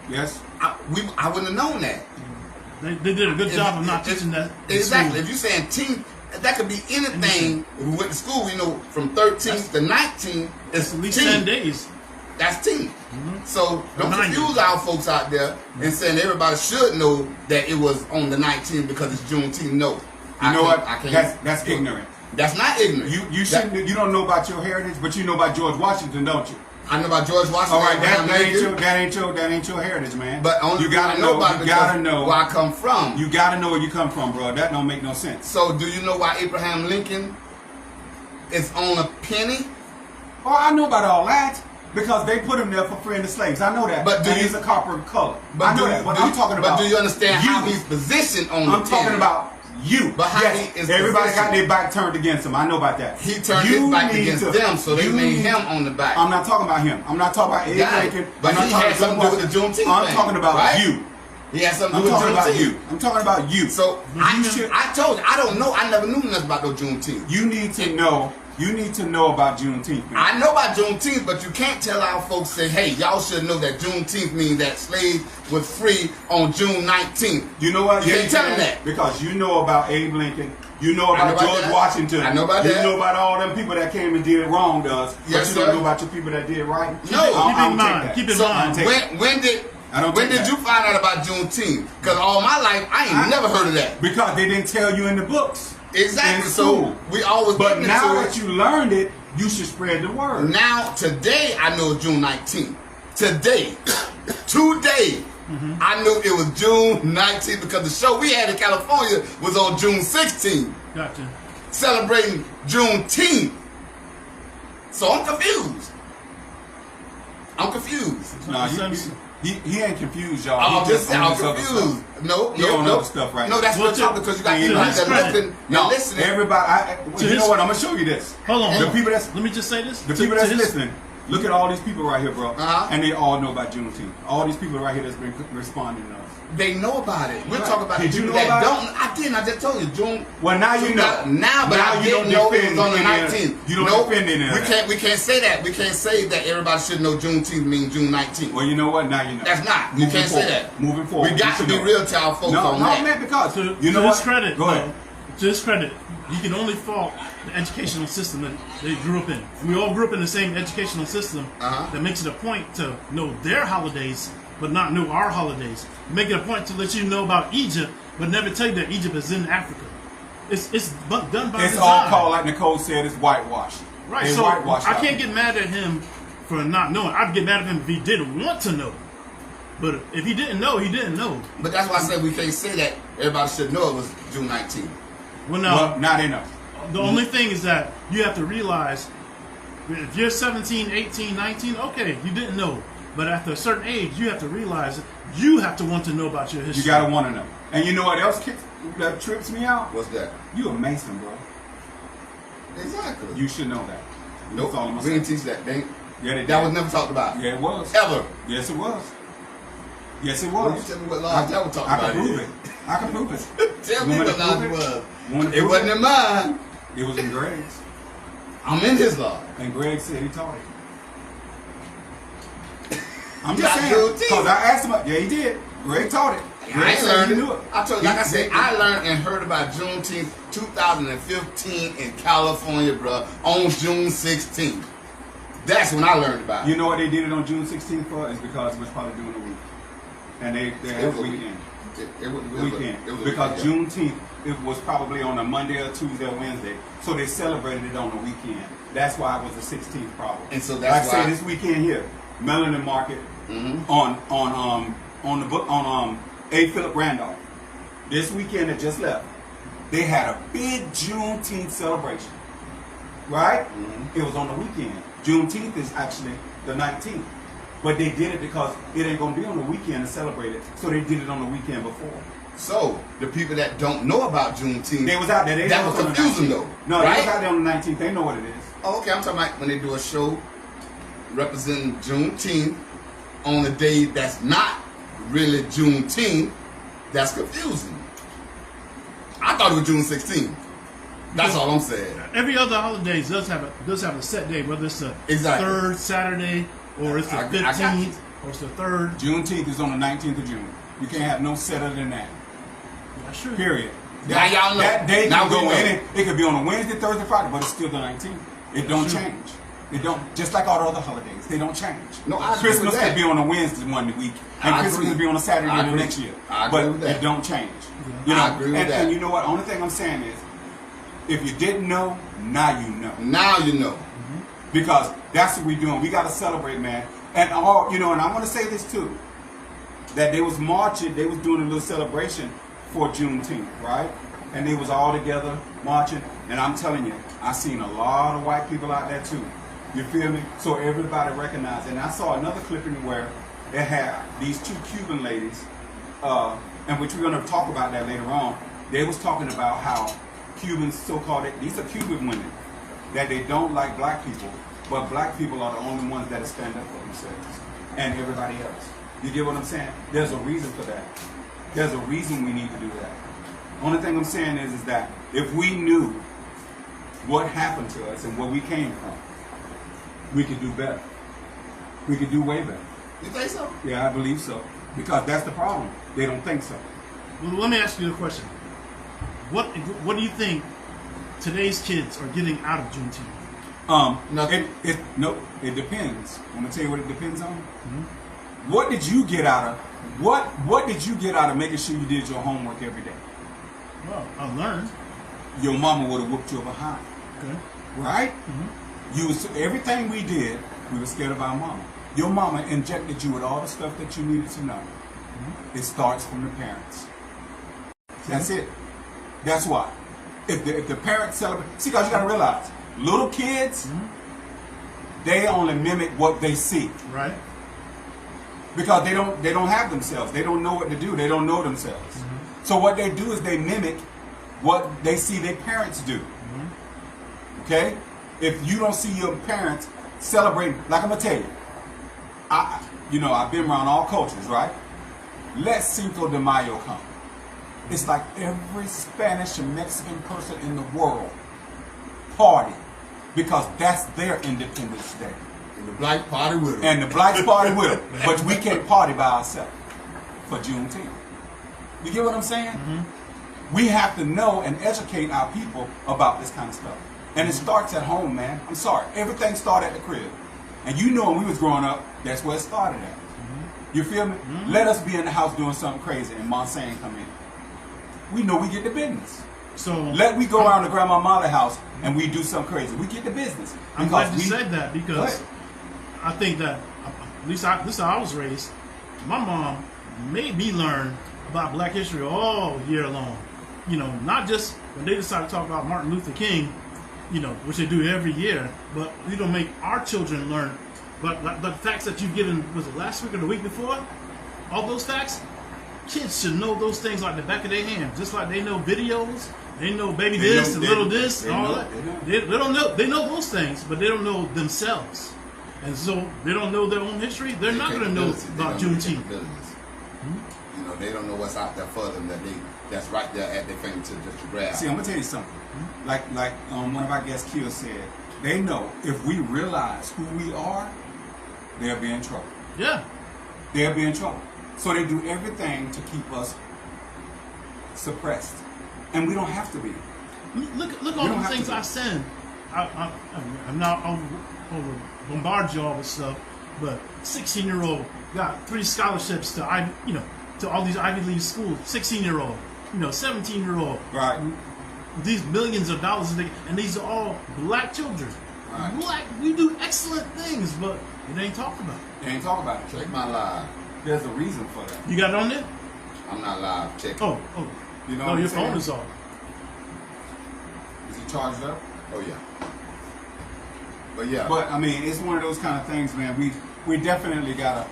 Yes. I wouldn't have known that. They did a good job of not teaching that. in Exactly. school. If you're saying teen, that could be anything. If we went to school, we know from 13th to 19th is At least teen. 10 days. That's teen. So don't 90. confuse our folks out there and saying everybody should know that it was on the 19th because it's Juneteenth. No. You know what? I can't. That's ignorant. That's not ignorant. You shouldn't. You don't know about your heritage, but you know about George Washington, don't you? I know about George Washington. All right, Abraham Lincoln, that ain't your heritage, man. But only you gotta I know about you gotta know where I come from. You gotta know where you come from, bro. That don't make no sense. So do you know why Abraham Lincoln is on a penny? Oh, I know about all that because they put him there for freeing the slaves. I know that. But do and you- he's a copper color. But I know that. But I'm talking about. But do you understand you. how he's positioned on the I'm talking penny? about you. But how yes, he is everybody got positioned. their back turned against him. I know about that. He turned You his back need against to- them, so they you made need- him on the back. I'm not talking about him. I'm not talking about Abe Got it. Lincoln. But I'm not he talking had something to do with the Juneteenth I'm thing, talking about right? you. He had something I'm to do with talking about Juneteenth. you. I'm talking about you. So should- I told you, I don't know. I never knew nothing about no Juneteenth. You need to know. You need to know about Juneteenth, man. I know about Juneteenth, but you can't tell our folks, say, hey, y'all should know that Juneteenth means that slaves was free on June 19th. You know what? You Yeah, can't tell them can, that. because you know about Abe Lincoln. You know I know about about George that. Washington. I know about you that. know about all them people that came and did it wrong to us. Yes, but you sir. don't know about your people that did it right. No. I Keep don't in take mind. that. Keep in So mind. take when I don't when take did that. you find out about Juneteenth? Because all my life, I ain't never heard of that. Because they didn't tell you in the books. Exactly. In So school. we always But getting now into that it. you learned it, you should spread the word. Now, today, I know it's June 19th. Today, I knew it was June 19th because the show we had in California was on June 16th, Gotcha. celebrating Juneteenth. So I'm confused. No, he ain't confused, y'all. I'm He just saying, on I'm this other confused. stuff. No, He no, on no. other stuff right No, now. that's Well, what I'm talking because you got to people his that credit. listen. No, You're listening. everybody. You his- know what? I'm gonna show you this. Hold on. The people that's Let me just say this. the To- people to that's his- listening. Look at all these people right here, bro, Uh-huh. and they all know about Juneteenth. All these people right here that's been responding to us. They know about it. We're Right. talking about Did the you people know that about don't. I didn't. I just told you, June. Well, now you know. Now, but I you didn't don't know it defend was on the any of- 19th. You don't Nope. defend any of that. We can't say that. We can't say that everybody should know Juneteenth means June 19th. Well, you know what? Now you know. That's not. You Moving can't forward. say that. Moving forward. We got you to should be know. real to our folks No, on no, that. man, because To, you know to what? his credit, Go ahead. To his credit, you can only fault the educational system that they grew up in. We all grew up in the same educational system that makes it a point to know their holidays, but not know our holidays. Make it a point to let you know about Egypt, but never tell you that Egypt is in Africa. It's done by It's design. all called, like Nicole said, it's whitewash. Right, They so whitewash I out. can't get mad at him for not knowing. I'd get mad at him if he didn't want to know. But if he didn't know, he didn't know. But that's why I said we can't say that everybody should know it was June 19th. Well, now, Well, now they know. the only thing is that you have to realize if you're 17, 18, 19, okay, you didn't know. But after a certain age, you have to realize that you have to want to know about your history. You gotta want to know. And you know what else that trips me out? What's that? You a Mason, bro. Exactly. You should know that. Nope. That's all I'm We saying. didn't teach that. They, Yeah, they that did. was never talked about. Yeah, it was. Ever. Yes, it was. Yes, it Well, you was. tell me what laws that was talking I about. can prove is. it. I can prove it. Tell You me want what me to laws prove it it? was. You want me to It prove wasn't in mine. It was in Greg's. I'm in his law. And Greg said he taught it. I'm You just got saying. Juneteenth. Because I asked him, yeah, he did. Greg taught it. I Greg ain't said learned he it. knew it. I told you, like I He- said, I learned and heard about Juneteenth 2015 in California, bro, on June 16th. That's when I learned about it. You know what they did it on June 16th for? Is because it was probably during the week. And they had a was a weekend. It was The weekend. it was a Because weekend. Juneteenth, it was probably on a Monday or Tuesday or Wednesday. So they celebrated it on the weekend. That's why it was the 16th probably. And so that's like I why- say this weekend here, Melanin Market on the book on A. Philip Randolph. This weekend that just left, they had a big Juneteenth celebration. Right? It was on the weekend. Juneteenth is actually the 19th. But they did it because it ain't gonna be on the weekend to celebrate it. So they did it on the weekend before. So, the people that don't know about Juneteenth, They was out there. They that know was it's on the confusing 19th. though. No, they right? was out there on the 19th. They know what it is. Oh, okay, I'm talking about when they do a show representing Juneteenth on a day that's not really Juneteenth, that's confusing. I thought it was June 16th. That's all I'm saying. Every other holiday does have a set day, whether it's the Exactly. third Saturday or it's the I got you. 15th or it's the third. Juneteenth is on the 19th of June. You can't have no set other than that. Yeah, sure. Period. Now y'all know. That day Now can we go know. in. It could be on a Wednesday, Thursday, Friday, but it's still the 19th. It don't Sure. change. It don't. Just like all the other holidays, they don't change. No, I agree Christmas with that. could be on a Wednesday one week, and I Christmas agree. could be on a Saturday I the agree. next year. I agree But with that. it don't change. Yeah. You know, I agree with that. And you know what? Only thing I'm saying is, if you didn't know, now you know. Now you know. Because that's what we're doing. We got to celebrate, man. And all, you know, and I want to say this too, that they was marching, they was doing a little celebration for Juneteenth, right? And they was all together marching. And I'm telling you, I seen a lot of white people out there too. You feel me? So everybody recognized it. And I saw another clipping where they had these two Cuban ladies, and which we're going to talk about that later on. They was talking about how Cubans, so-called, these are Cuban women, that they don't like black people, but black people are the only ones that stand up for themselves and everybody else. You get what I'm saying? There's a reason for that. There's a reason we need to do that. Only thing I'm saying is that if we knew what happened to us and where we came from, we could do better. We could do way better. You think so? Yeah, I believe so. Because that's the problem. They don't think so. Well, let me ask you a question. What do you think today's kids are getting out of Juneteenth? Nothing. It depends. I'm gonna tell you what it depends on. What did you get out of what did you get out of making sure you did your homework every day? Well, I learned. Your mama would have whooped you behind, Okay. right? You was everything we did. We were scared of our mama. Your mama injected you with all the stuff that you needed to know. It starts from the parents. That's it. That's why. If the parents celebrate, see, guys, you gotta realize, little kids, they only mimic what they see Right. because they don't have themselves. They don't know what to do. They don't know themselves. So what they do is they mimic what they see their parents do. Okay? If you don't see your parents celebrating, like I'm gonna tell you, I've been around all cultures, right? Let Cinco de Mayo come. It's like every Spanish and Mexican person in the world party because that's their Independence Day. And the black party with them. And the blacks party with them. But we can't party by ourselves for Juneteenth. You get what I'm saying? We have to know and educate our people about this kind of stuff. And it starts at home, man. I'm sorry. Everything started at the crib. And you know when we was growing up, that's where it started at. You feel me? Let us be in the house doing something crazy and Monsanto come in. We know we get the business. So Let we go around to Grandma Molly's house and we do something crazy. We get the business. I'm glad you said that because Go ahead. I think that at least how I was raised. My mom made me learn about Black history all year long. You know, not just when they decide to talk about Martin Luther King, you know, which they do every year, but we don't make our children learn. But the facts that you've given, was it last week or the week before? All those facts, kids should know those things like the back of their hand, just like they know videos, they know baby They this know- and they- little this they and all know- that. they know. They don't know. They know those things, but they don't know themselves, and so they don't know their own history. They're not going to know Capabilities. They about don't know Juneteenth. capabilities. You know, they don't know what's out there for them that's right there at their fingertips just to grab. See, I'm gonna tell you something. Like one of our guests, Kiel, said, they know if we realize who we are, they'll be in trouble. Yeah, They'll be in trouble. So they do everything to keep us suppressed, and we don't have to be. look You all don't the have things to. I send. I'm not over bombard you all with stuff, but 16-year-old got 3 scholarships to to all these Ivy League schools. 16-year-old, 17-year-old. Right. These millions of dollars, and these are all black children. Right. Black, we do excellent things, but it ain't talked about. They ain't talk about it. Check my live. There's a reason for that. You got it on there? I'm not live. Check. Oh, You know no, what your I'm saying? phone is off. Is he charged up? Oh yeah. But yeah. But I mean, it's one of those kind of things, man. We definitely gotta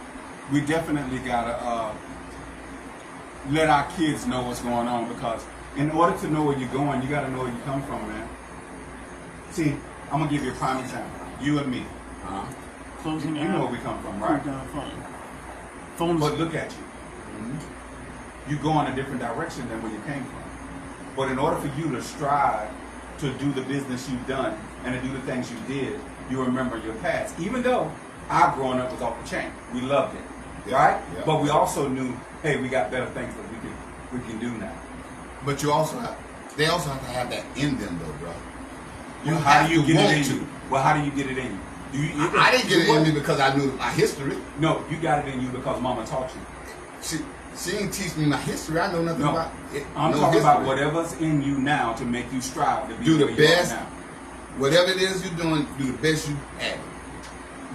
let our kids know what's going on, because in order to know where you're going, you gotta know where you come from, man. See, I'm gonna give you a prime example. You and me. closing You out. know where we come from, right? Food down phone. Phones. But look at you. You go in a different direction than where you came from. But in order for you to strive to do the business you've done and to do the things you did, you remember your past. Even though our growing up was off the chain, we loved it, right? Yeah. But we also knew, hey, we got better things that we can do now. But they also have to have that in them, though, bro. How do you get it in to. you? Well, how do you get it in you? I didn't get it in me because I knew my history. No, you got it in you because Mama taught you. She didn't teach me my history. I know nothing about it. I'm talking about whatever's in you now to make you strive to be Do the where you are best. now. Whatever it is you're doing, do the best you have.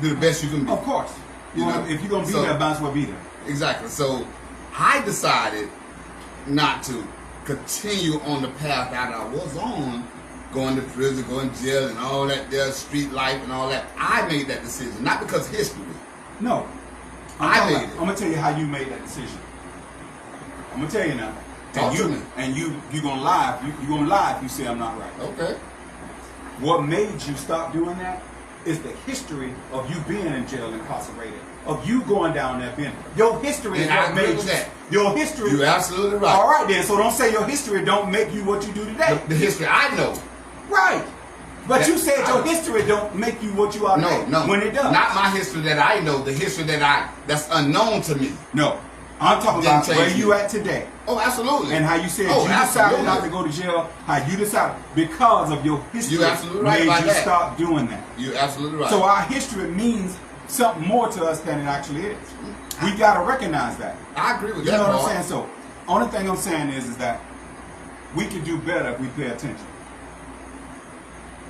Do the best you can be. Of course. You know, if you're going to be so- there, might as well be there. Exactly. So I decided not to continue on the path that I was on, going to prison, going to jail, and all that there street life and all that. I made that decision, not because of history. No. I made it. I'm going to tell you how you made that decision. I'm going to tell you now. Talk to me. And you're going to lie. You're going to lie if you say I'm not right. Okay. What made you stop doing that is the history of you being in jail, incarcerated, of you going down there being. Your history is And I what agree made with you. that. Your history. You're absolutely right. All right then. So don't say your history don't make you what you do today. The history I know. Right. But That- you said your I- history don't make you what you are today. No. When it does. Not my history that I know. The history that's unknown to me. No. I'm talking Didn't about change where me. you at today. Oh, absolutely. And how you said Oh, you decided absolutely. not to go to jail, how you decided because of your history You're absolutely right made about you that. stop doing that. You're absolutely right. So our history means something more to us than it actually is. We gotta recognize that. I agree with You that. know what I'm part. saying? So only thing I'm saying is that we can do better if we pay attention.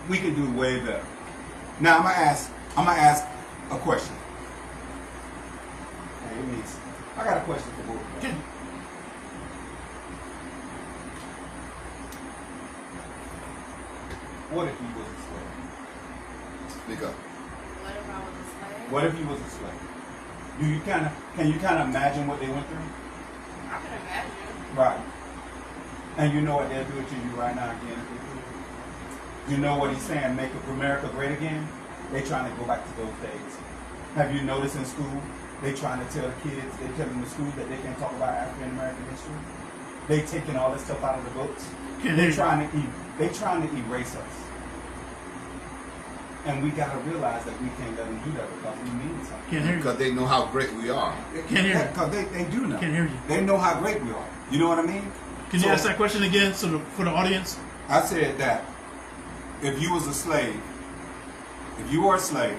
We can do way better. Now I'm gonna ask a question. Hey, it means I got a question for both of you. What if you was a slave? Speak up. What if I was a slave? What if you was a slave? Can you kind of imagine what they went through? I can imagine. Right. And you know what they'll do to you right now again if they could. You know what he's saying, make America great again? They trying to go back to those days. Have you noticed in school, they trying to tell the kids, they telling the schools that they can't talk about African American history? They taking all this stuff out of the books. They trying to erase us. And we gotta realize that we can't let them do that because we mean something. Can't hear you. Because they know how great we are. Can't hear you. Because they do know. Can't hear you. They know how great we are. You know what I mean? Can you So- ask that question again for the audience? I said that if you was a slave, if you were a slave,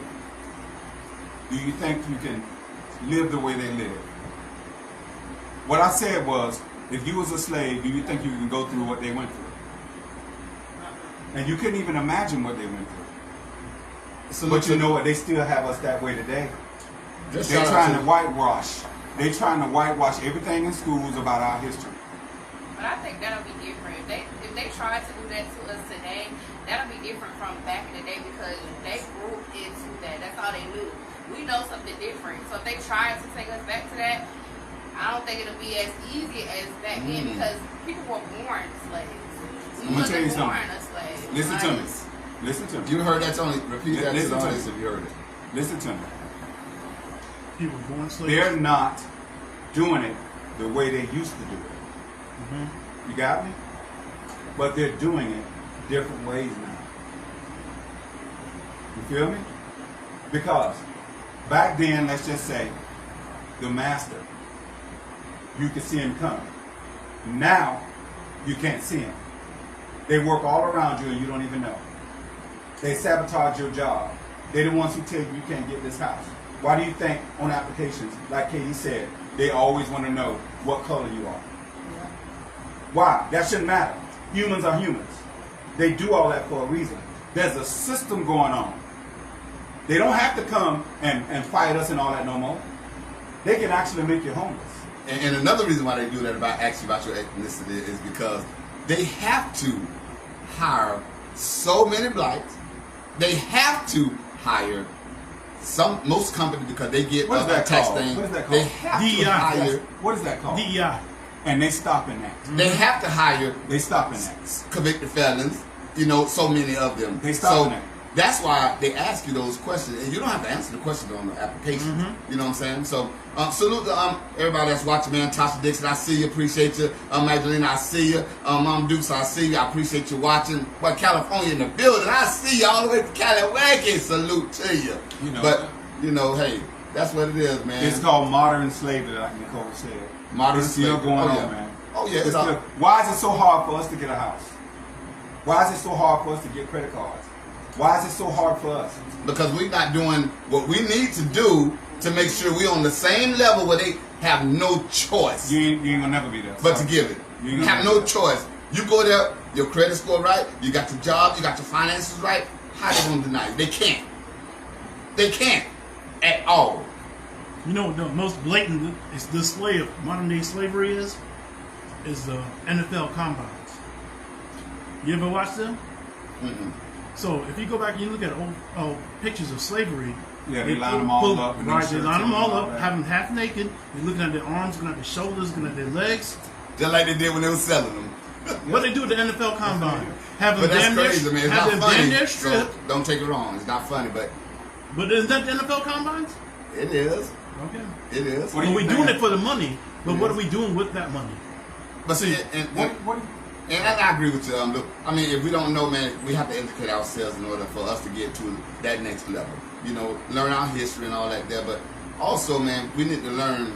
do you think you can live the way they live? What I said was, if you was a slave, do you think you can go through what they went through? And you couldn't even imagine what they went through. So But you know what? They still have us that way today. Just They're shout out trying to- to whitewash. They're trying to whitewash everything in schools about our history. But I think that'll be different. If they try to do that to us today, that'll be different from back in the day because they grew into that. That's all they knew. We know something different. So if they try to take us back to that, I don't think it'll be as easy as back then because people were born slaves. I'm gonna tell you wasn't born something. a slave. Listen to me. Like, Listen to me. You heard that, Tony? Repeat that to Listen the to audience me. if you heard it. Listen to me. People born slaves. They're not doing it the way they used to do it. You got me? But they're doing it different ways now. You feel me? Because back then, let's just say, the master, you could see him coming. Now, you can't see him. They work all around you and you don't even know. They sabotage your job. They're the ones who tell you you can't get this house. Why do you think on applications, like Katie said, they always want to know what color you are? Why? That shouldn't matter. Humans are humans. They do all that for a reason. There's a system going on. They don't have to come and fight us and all that no more. They can actually make you homeless. And another reason why they do that about ask you about your ethnicity is because they have to hire so many blacks. They have to hire most companies because they get What is that tax called? thing. What is that They called? have DEI. to hire. What is that called? DEI. And they stopping that. They have to hire They stopping that. convicted felons. So many of them. They stopping so that. That's why they ask you those questions, and you don't have to answer the question on the application. You know what I'm saying? So, salute to everybody that's watching, man. Tasha Dixon, I see you, appreciate you. Magdalena, I see you. Mom Dukes, I see you, I appreciate you watching. But California in the building, I see you all the way from California. Salute to you. You know, but you know, hey, that's what it is, man. It's called modern slavery, like Nicole said. Modern It's still slavery. going Oh, on, yeah. man. Oh yeah, It's still, why is it so hard for us to get a house? Why is it so hard for us to get credit cards? Why is it so hard for us? because we're not doing what we need to do to make sure we're on the same level where they have no choice You ain't gonna never be there. but to Sorry. give it. You You ain't have gonna no be choice. You go there, your credit score right, you got your job, you got your finances right. How they gonna deny you? They can't. They can't at all. You know what the most blatant is display of modern day slavery is the NFL combines. You ever watch them? Mm-mm. So if you go back and you look at old pictures of slavery, Yeah, they line them all up. and Right, shirts they line them and all up, that. have them half naked. They're looking at their arms, looking at their shoulders, looking at their legs. Just like they did when they were selling them. What they do at the NFL combine? Have them But that's damn near, crazy, man. It's have not them funny. damn near So stripped. don't take it wrong. It's not funny, but But isn't that the NFL combines? it is. Okay. It is. What do But you we're think? doing it for the money. But It what is. are we doing with that money? But see, and I agree with you. Look, I mean, if we don't know, man, we have to educate ourselves in order for us to get to that next level. You know, learn our history and all that there. But also, man, we need to learn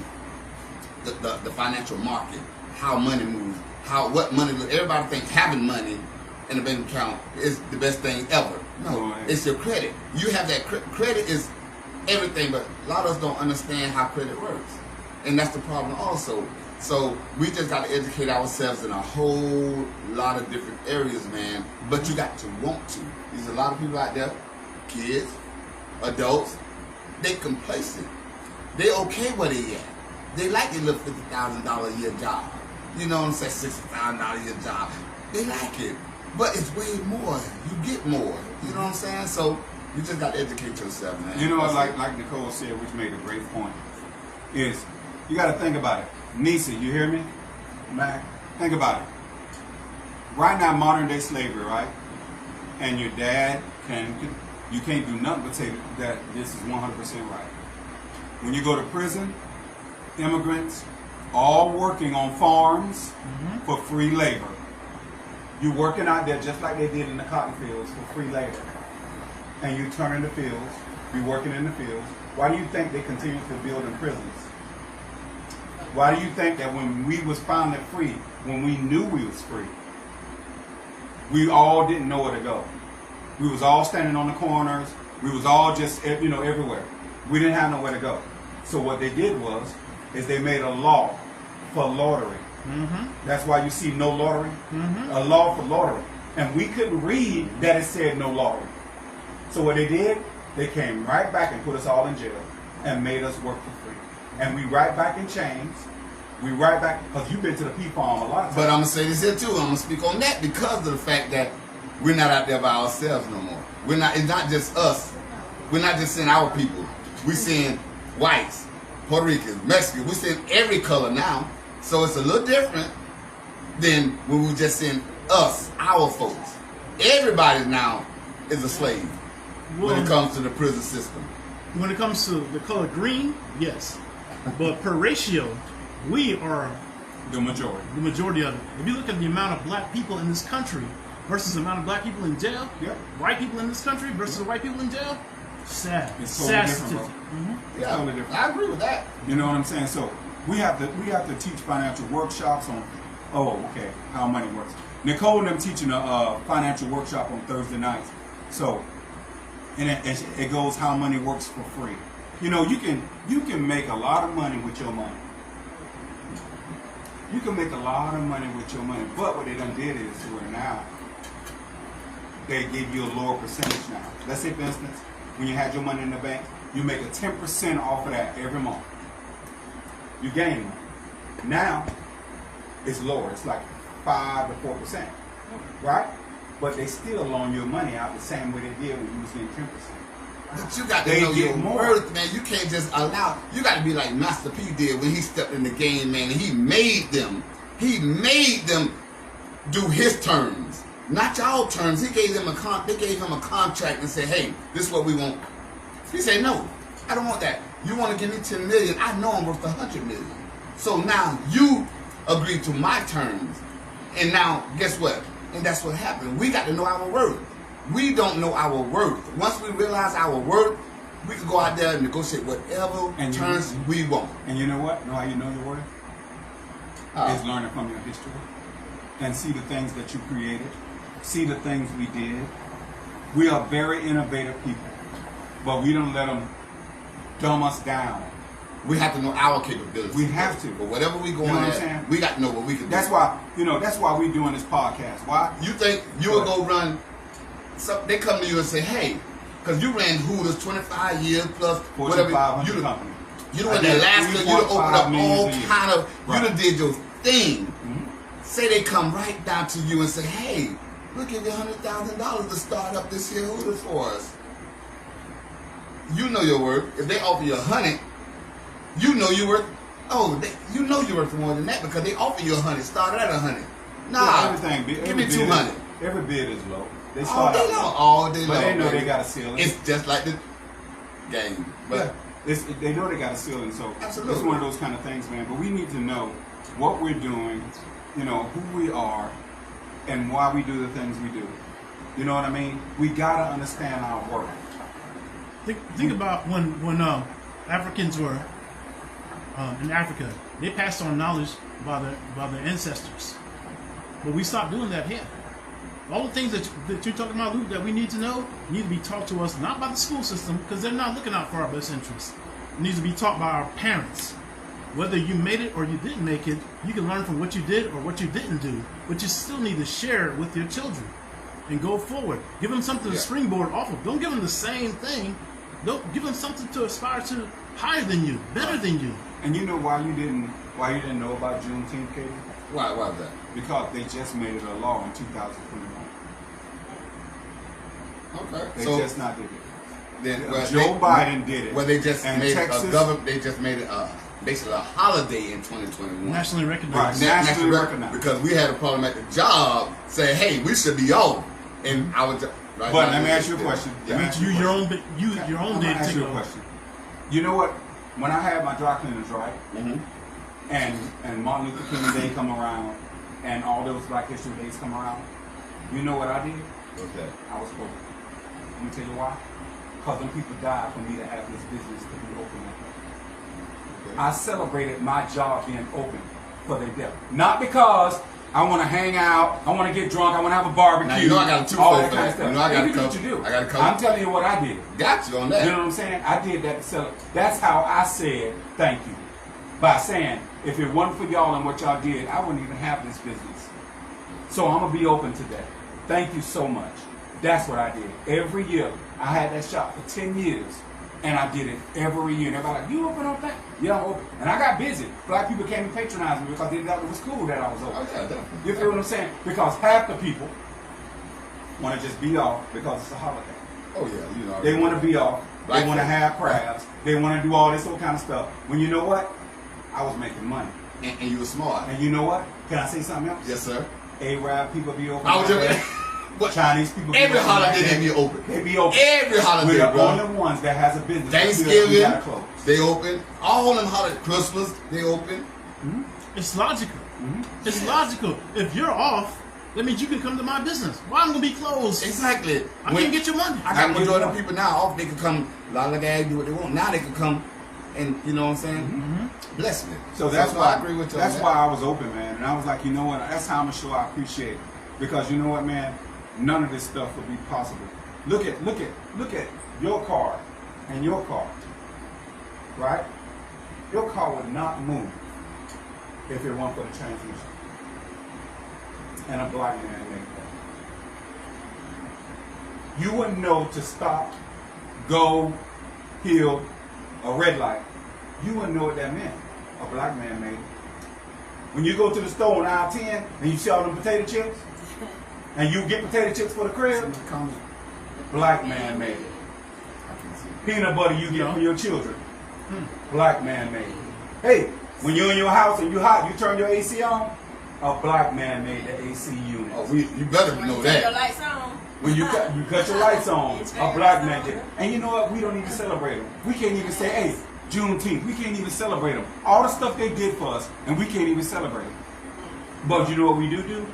the financial market, how money moves, what money. Everybody thinks having money in a bank account is the best thing ever. No, Right. it's your credit. You have that credit is everything, but a lot of us don't understand how credit works, and that's the problem also. So we just got to educate ourselves in a whole lot of different areas, man. But you got to want to. There's a lot of people out there, kids, adults, they complacent. They okay where they at. They like their little $50,000 a year job. You know what I'm saying? $60,000 a year job. They like it. But it's way more. You get more. You know what I'm saying? So you just got to educate yourself, man. You know, That's like it. like Nicole said, which made a great point, is you got to think about it. Nisa, you hear me? Mac, think about it. Right now, modern day slavery, right? And your dad you can't do nothing but say that this is 100% right. When you go to prison, immigrants, all working on farms for free labor. You working out there just like they did in the cotton fields for free labor. And you turn in the fields, you working in the fields. Why do you think they continue to build in prisons? Why do you think that when we was finally free, when we knew we was free, we all didn't know where to go? We was all standing on the corners. We was all just, everywhere. We didn't have nowhere to go. So what they did is they made a law for loitering. That's why you see no loitering. A law for loitering. And we couldn't read that it said no loitering. So what they did, they came right back and put us all in jail and made us work for free. And we right back in chains. We right back, because you've been to the pea farm a lot of times. But I'm going to say this here too. I'm going to speak on that because of the fact that we're not out there by ourselves no more. It's not just us. We're not just seeing our people. We're seeing whites, Puerto Ricans, Mexicans. We're seeing every color now. So it's a little different than when we were just seeing us, our folks. Everybody now is a slave when it comes to the prison system. When it comes to the color green, yes. But per ratio, we are the majority. the majority of it. If you look at the amount of black people in this country versus the amount of black people in jail, Yep. white people in this country versus the white people in jail, sad. It's totally Sad different, bro. statistic. Yeah, totally different. I agree with that. You know what I'm saying? So we have to teach financial workshops on how money works. Nicole and them teaching a financial workshop on Thursday nights. So and it goes how money works for free. You know, you can make a lot of money with your money. You can make a lot of money with your money, but what they done did is to where now they give you a lower percentage now. Let's say, for instance, when you had your money in the bank, you make a 10% off of that every month. You gain money. Now it's lower. It's like 5 to 4%, right? But they still loan your money out the same way they did when you was getting 10%. But you got to They know get your more. worth, man. You can't just allow. You got to be like Master P did when he stepped in the game, man. And he made them do his terms. not y'all terms. He gave them they gave him a contract and said, hey, this is what we want. He said, no, I don't want that. You want to give me 10 million? I know I'm worth 100 million. So now you agree to my terms. And now, guess what? And that's what happened. We got to know our worth. We don't know our worth. Once we realize our worth, we can go out there and negotiate whatever terms we want. And you know what? Know how you know your worth? Is learning from your history and see the things that you created, see the things we did. We are very innovative people, but we don't let them dumb us down. We have to know our capabilities. We have to. But whatever we go on at, we got to know what we can do. That's why, that's why we're doing this podcast. Why? You think you will go run, they come to you and say, hey, because you ran Hooters 25 years plus, whatever. You company. You done went to Alaska, you done opened up all kind of, you done did your thing. Mm-hmm. Say they come right down to you and say, hey, we'll give you $100,000 to start up this here Hooters for us. You know your worth. If they offer you 100, you know you're worth. You know you're worth more than that because they offer you 100. Start at 100. Nah, give me 200. Every bid is low. They start all day long. But they know they got a ceiling. It's just like the game. But they know they got a ceiling. So absolutely, it's one of those kind of things, man. But we need to know what we're doing, who we are, and why we do the things we do. You know what I mean? We gotta understand our worth. Think about when Africans were in Africa, they passed on knowledge by their ancestors, but we stopped doing that here. All the things that you're talking about, Luke, that we need to know need to be taught to us not by the school system because they're not looking out for our best interests. It needs to be taught by our parents. Whether you made it or you didn't make it, you can learn from what you did or what you didn't do, but you still need to share it with your children and go forward. Give them something to springboard off of. Don't give them the same thing. Don't give them something to aspire to higher than you, better than you. And you know why you didn't know about Juneteenth, Katie? Why is that? Because they just made it a law in 2021. Okay. They just not did it. Joe Biden did it. Well, they just made Texas, They just made it basically a holiday in 2021. Nationally recognized. Right, nationally recognized. Because we had a problem at the job saying, hey, we should be off. And I was but let me ask you a question. Your own day to ask you a question. You know what? When I had my dry cleaners, right? Mm-hmm. And Martin Luther King Day come around, and all those Black History Days come around, you know what I did? Okay. I was broke. Let me tell you why. Because them people died for me to have this business to be open like that. Okay. I celebrated my job being open for their death. Not because I want to hang out, I want to get drunk, I want to have a barbecue. Now, you know I got a two all for that kind of stuff. You know I got Maybe a what you do. I got a couple. I'm telling you what I did. Got you on that. You know what I'm saying? I did that to celebrate. That's how I said thank you. By saying, if it wasn't for y'all and what y'all did, I wouldn't even have this business. So I'm going to be open to that. Thank you so much. That's what I did. Every year, I had that shop for 10 years, and I did it every year. And everybody like, you open on that? Yeah, I'm open. And I got busy. Black people came and patronized me because they thought it was cool that I was open. Oh, yeah, definitely. You feel what I'm saying? Because half the people want to just be off because it's a holiday. Oh, yeah. You know, They want to be off. Black They want to folk. have crabs. They want to do all this old kind of stuff. When you know what? I was making money. And you were smart. And you know what? Can I say something else? Yes, sir. Arab people be open. I was like just... that. Chinese people be Every open holiday like that. they be open. They be open. Every holiday, We're the bro. only ones that has a business. Thanksgiving, We gotta close. they open. All them holidays, Christmas, they open. Mm-hmm. It's logical. Mm-hmm. It's logical. If you're off, that means you can come to my business. Why I'm gonna be closed? Exactly. I can't get your money. I got majority of people now off. They can come, lollygag, do what they want. Now they can come, and you know what I'm saying? Mm-hmm. Bless me. So that's why I agree with you. That's why I was open, man. And I was like, you know what? That's how I'm gonna show I appreciate it. Because you know what, man? None of this stuff would be possible. Look at your car and your car, right? Your car would not move if it weren't for the transmission. And a black man made that. You wouldn't know to stop, go, heal, a red light. You wouldn't know what that meant. A black man made it. When you go to the store on aisle 10 and you see all them potato chips, and you get potato chips for the crib, black man made it. Peanut butter you get for your children, black man made it. Hey, when you're in your house and you hot, you turn your AC on, a black man made the AC unit. Oh, you better When know you turn your that. lights on. When you cut your lights on, a black man did. And you know what? We don't even celebrate them. We can't even say, hey, Juneteenth. We can't even celebrate them. All the stuff they did for us, and we can't even celebrate them. But you know what we do?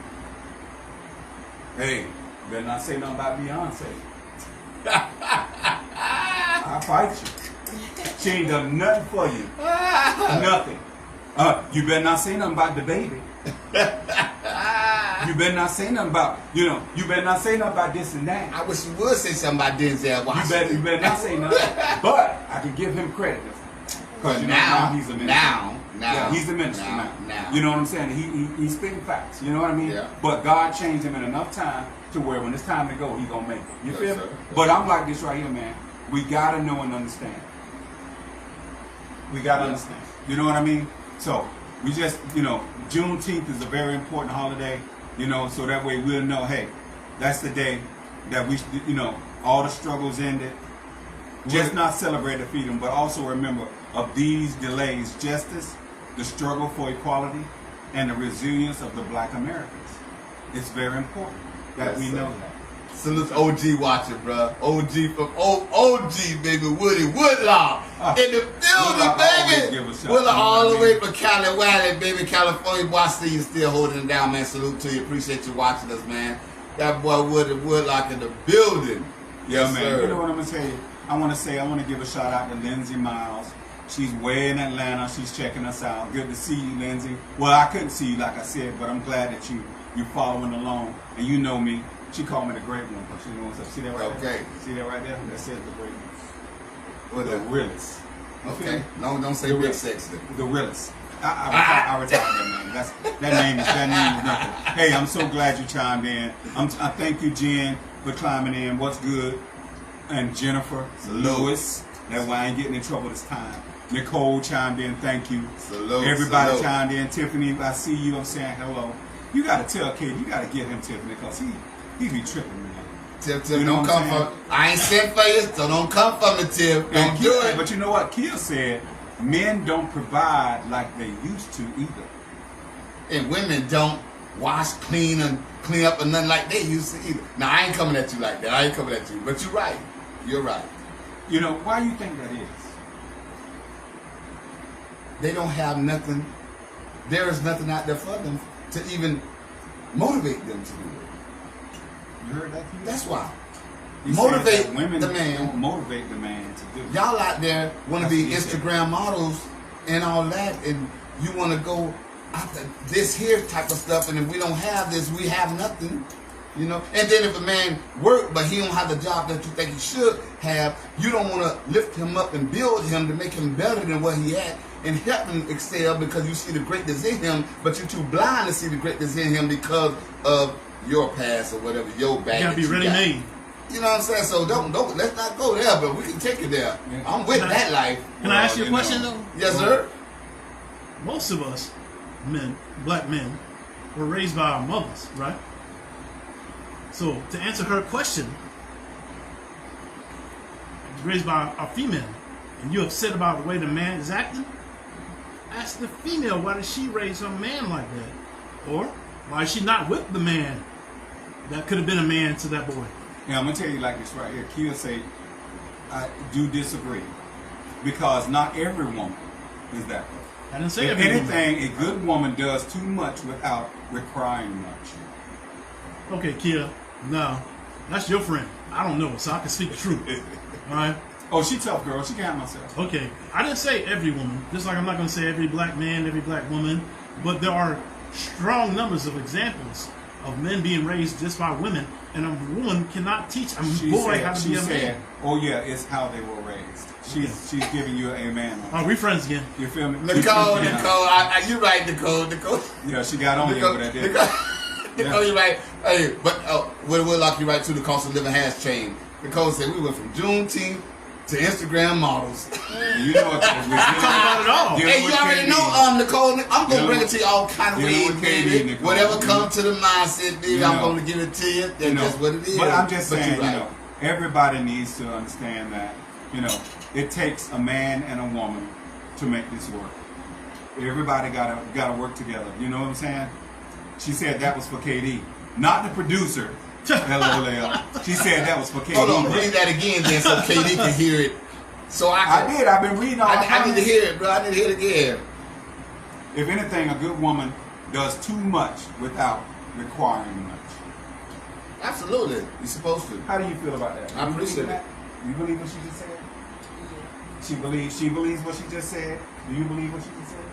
Hey, better not say nothing about Beyonce. I'll fight you. She ain't done nothing for you. Nothing. You better not say nothing about the baby. You better not say nothing about, you better not say nothing about this and that. I wish you would say something about Denzel Washington. You better not say nothing. But I can give him credit. Because now he's a minister. Now He's a minister now. You know what I'm saying? He's spitting facts. You know what I mean? Yeah. But God changed him in enough time to where when it's time to go, he's going to make it. You Yes, feel me? sir. But I'm like this right here, man. We got to know and understand. We got to understand. You know what I mean? So, we just, Juneteenth is a very important holiday, so that way we'll know, hey, that's the day that we, all the struggles ended. Just not celebrate the freedom, but also remember of these delays, justice, the struggle for equality, and the resilience of the black Americans. It's very important that Yes, we sir. know that. Salute OG watching, bro. OG from OG, baby. Woody Woodlaw in the Woodlaw building, always baby. give a shout, Woodlaw you know all what the I way mean? from Cali Valley, baby. California. Boy, I see you still holding it down, man. Salute to you. Appreciate you watching us, man. That boy Woody Woodlock in the building. Yes, man. sir. You know what I'm going to tell you? I want to give a shout out to Lindsay Miles. She's way in Atlanta. She's checking us out. Good to see you, Lindsay. Well, I couldn't see you, like I said, but I'm glad that you're following along. And you know me. She called me the great one. But you know what's up. See that right there? Okay. See that right there? That says the great one. What The the- realest. You feel Okay. me? No, don't say The big realest. sexy. The realest. I retired that name. That name is nothing. Hey, I'm so glad you chimed in. I thank you, Jen, for climbing in. What's good? And Jennifer, Salute. Lewis. That's why I ain't getting in trouble this time. Nicole chimed in. Thank you. Salute, Everybody salute. chimed in. Tiffany, I see you. I'm saying hello. You got to tell Kid, you got to get him Tiffany because he be tripping, man. Tiff, You know don't what come I'm from. saying? I ain't sent for you, so don't come from the Tiff. Don't And do Kia, it. but you know what? Kia said men don't provide like they used to either. And women don't wash, clean up, and nothing like they used to either. Now I ain't coming at you like that. I ain't coming at you, but you're right. You're right. You know, why you think that is? They don't have nothing. There is nothing out there for them to even motivate them to do it. You heard that? Kia? That's why. He said Motivate that women the man. don't motivate the man to do it. Y'all out there want to That's be what he said. Instagram models and all that, and you want to go after this here type of stuff, and if we don't have this, we have nothing. And then if a man work but he don't have the job that you think he should have, you don't want to lift him up and build him to make him better than what he had and help him excel because you see the greatness in him, but you're too blind to see the greatness in him because of your past or whatever, your bag. You gotta be that you ready got. made. You know what I'm saying? So don't let's not go there, but we can take it there. Yeah. I'm with Can I- that life. Can I ask you a you question know. though? Yes, sir. Most of us, men, black men, were raised by our mothers, right? So to answer her question, raised by a female, and you're upset about the way the man is acting, ask the female why did she raise her man like that, or why is she not with the man that could have been a man to that boy? Yeah, I'm gonna tell you like this right here. Kia say, I do disagree because not every woman is that way. I didn't say If every woman. anything, a good woman does too much without requiring much. Okay, Kia, now that's your friend. I don't know, so I can speak the truth. All right. Oh, she tough girl. She can have myself. Okay, I didn't say every woman, just like I'm not going to say every black man, every black woman, but there are strong numbers of examples of men being raised just by women, and a woman cannot teach a boy how to be a man. oh yeah, it's how they were raised. She's giving you a man. Oh, we friends again. You feel me? Nicole, Yeah. you're right, Nicole. Yeah, she got on you Nicole, over that day. Nicole, you're right. Hey, but we'll lock you right to the cost of living has changed. Nicole said we went from Juneteenth to Instagram models. You know what? Talk about it all. Yeah. Hey, you already know, Nicole. I'm gonna Yeah. bring it to you all kind of Yeah, ways, what baby. they need, Nicole. Whatever comes to the mindset, baby, You I'm know. gonna give it to you. That's You know, just what it is. But I'm just saying, you're right. everybody needs to understand that, it takes a man and a woman to make this work. Everybody gotta work together. You know what I'm saying? She said that was for KD, not the producer. LOL. She said that was for KD. Hold on, read that again then so KD can hear it. So I did. I've been reading all the I need to hear it, bro. I need to hear it again. If anything, a good woman does too much without requiring much. Absolutely. You're supposed to. How do you feel about that? I appreciate it. You believe what she just said? She believes what she just said. Do you believe what she just said?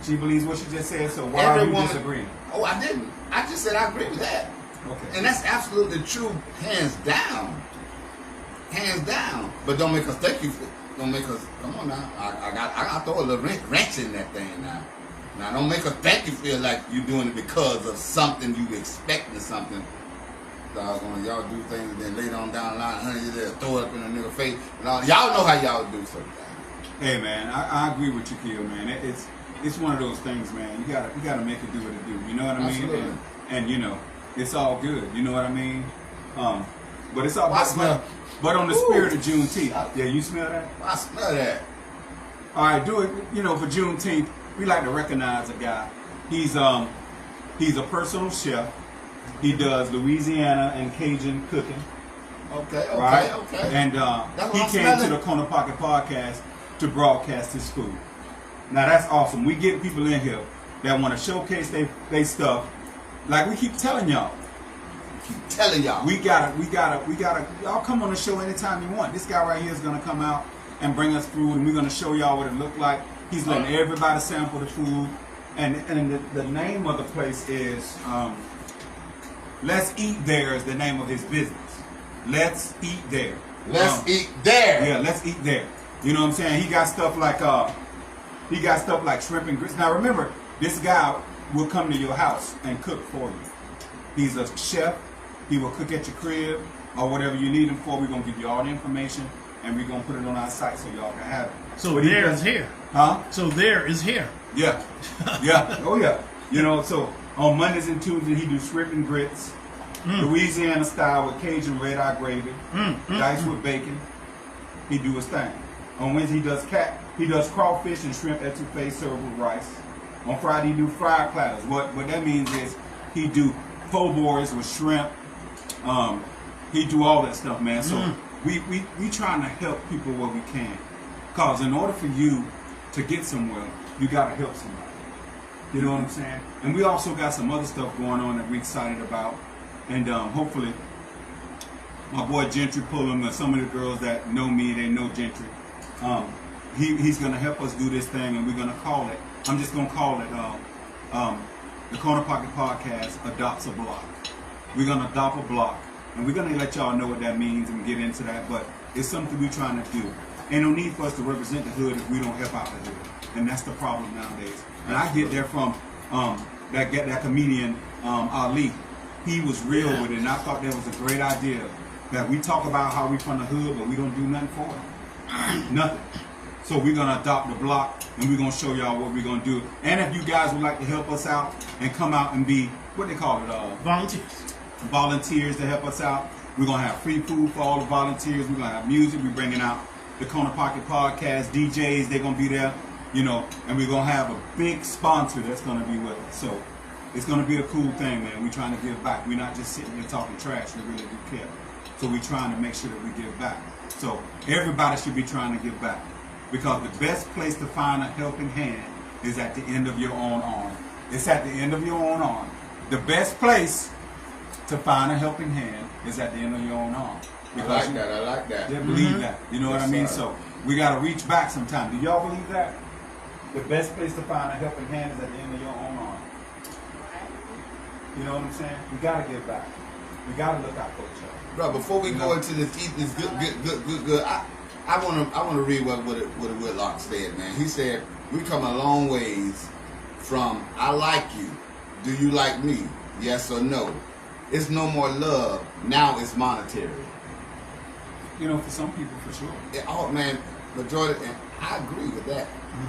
She believes what she just said, so why are you disagreeing? Oh, I didn't. I just said I agree with that. Okay. And that's absolutely true, hands down. Hands down. But don't make us thank you for don't make us come on now. I got to throw a little wrench in that thing now. Now don't make us thank you feel like you're doing it because of something you expecting something. Y'all do things and then later on down the line, honey, you there, throw it up in a nigga face. And all, y'all know how y'all do something. Hey man, I agree with you, Kill, man. It's one of those things, man. You gotta make it do what it do. You know what I mean? Absolutely. And you know, it's all good. You know what I mean? But it's all but on the spirit of Juneteenth. Yeah, you smell that? I smell that. All right, do it. You know, for Juneteenth, we like to recognize a guy. He's a personal chef. He does Louisiana and Cajun cooking. Okay. Right? Okay. And he came to the Corner Pocket Podcast to broadcast his food. Now that's awesome. We get people in here that want to showcase they stuff. Like we keep telling y'all. We gotta. Y'all come on the show anytime you want. This guy right here is gonna come out and bring us food, and we're gonna show y'all what it looked like. He's letting everybody sample the food, and the name of the place is Let's Eat There is the name of his business. Let's Eat There. Let's Eat There. Yeah, Let's Eat There. You know what I'm saying? He got stuff like shrimp and grits. Now remember, this guy will come to your house and cook for you. He's a chef. He will cook at your crib or whatever you need him for. We're gonna give you all the information and we're gonna put it on our site so y'all can have it. So there is here. Huh? So there is here. Yeah. Yeah. Oh yeah. You know, so on Mondays and Tuesdays he do shrimp and grits, Louisiana style with Cajun red eye gravy, diced with bacon. He do his thing. On Wednesday he does crawfish and shrimp etouffee served with rice. On Friday he do fried platters. What that means is he do faux boys with shrimp. He do all that stuff, man. So we trying to help people where we can. Cause in order for you to get somewhere, you gotta help somebody. You know what I'm saying? And we also got some other stuff going on that we're excited about. And hopefully my boy Gentry Pullum and some of the girls that know me, they know Gentry. He's gonna help us do this thing, and we're gonna call it. I'm just gonna call it the Corner Pocket Podcast Adopts a Block. We're gonna adopt a block, and we're gonna let y'all know what that means and get into that. But it's something we're trying to do. Ain't no need for us to represent the hood if we don't help out the hood, and that's the problem nowadays. And I get there from that comedian Ali. He was real with it, and I thought that was a great idea. That we talk about how we from the hood, but we don't do nothing for it. Nothing. So we're gonna adopt the block, and we're gonna show y'all what we're gonna do. And if you guys would like to help us out and come out and be what they call it, volunteers to help us out. We're gonna have free food for all the volunteers. We're gonna have music. We're bringing out the Corner Pocket Podcast DJs. They're gonna be there, you know, and we're gonna have a big sponsor that's gonna be with us. So it's gonna be a cool thing, man. We're trying to give back. We're not just sitting here talking trash. We really do care. So we're trying to make sure that we give back. So everybody should be trying to give back. Because the best place to find a helping hand is at the end of your own arm. It's at the end of your own arm. The best place to find a helping hand is at the end of your own arm. Because I like that. They believe that. You know what I mean? So we got to reach back sometime. Do y'all believe that? The best place to find a helping hand is at the end of your own arm. You know what I'm saying? We got to give back. We got to look out for each other. Bro, before we go into this good. I want to read what Whitlock said, man. He said, we come a long ways from I like you, do you like me, yes or no. It's no more love, now it's monetary. You know, for some people, for sure. Oh, man, majority, and I agree with that.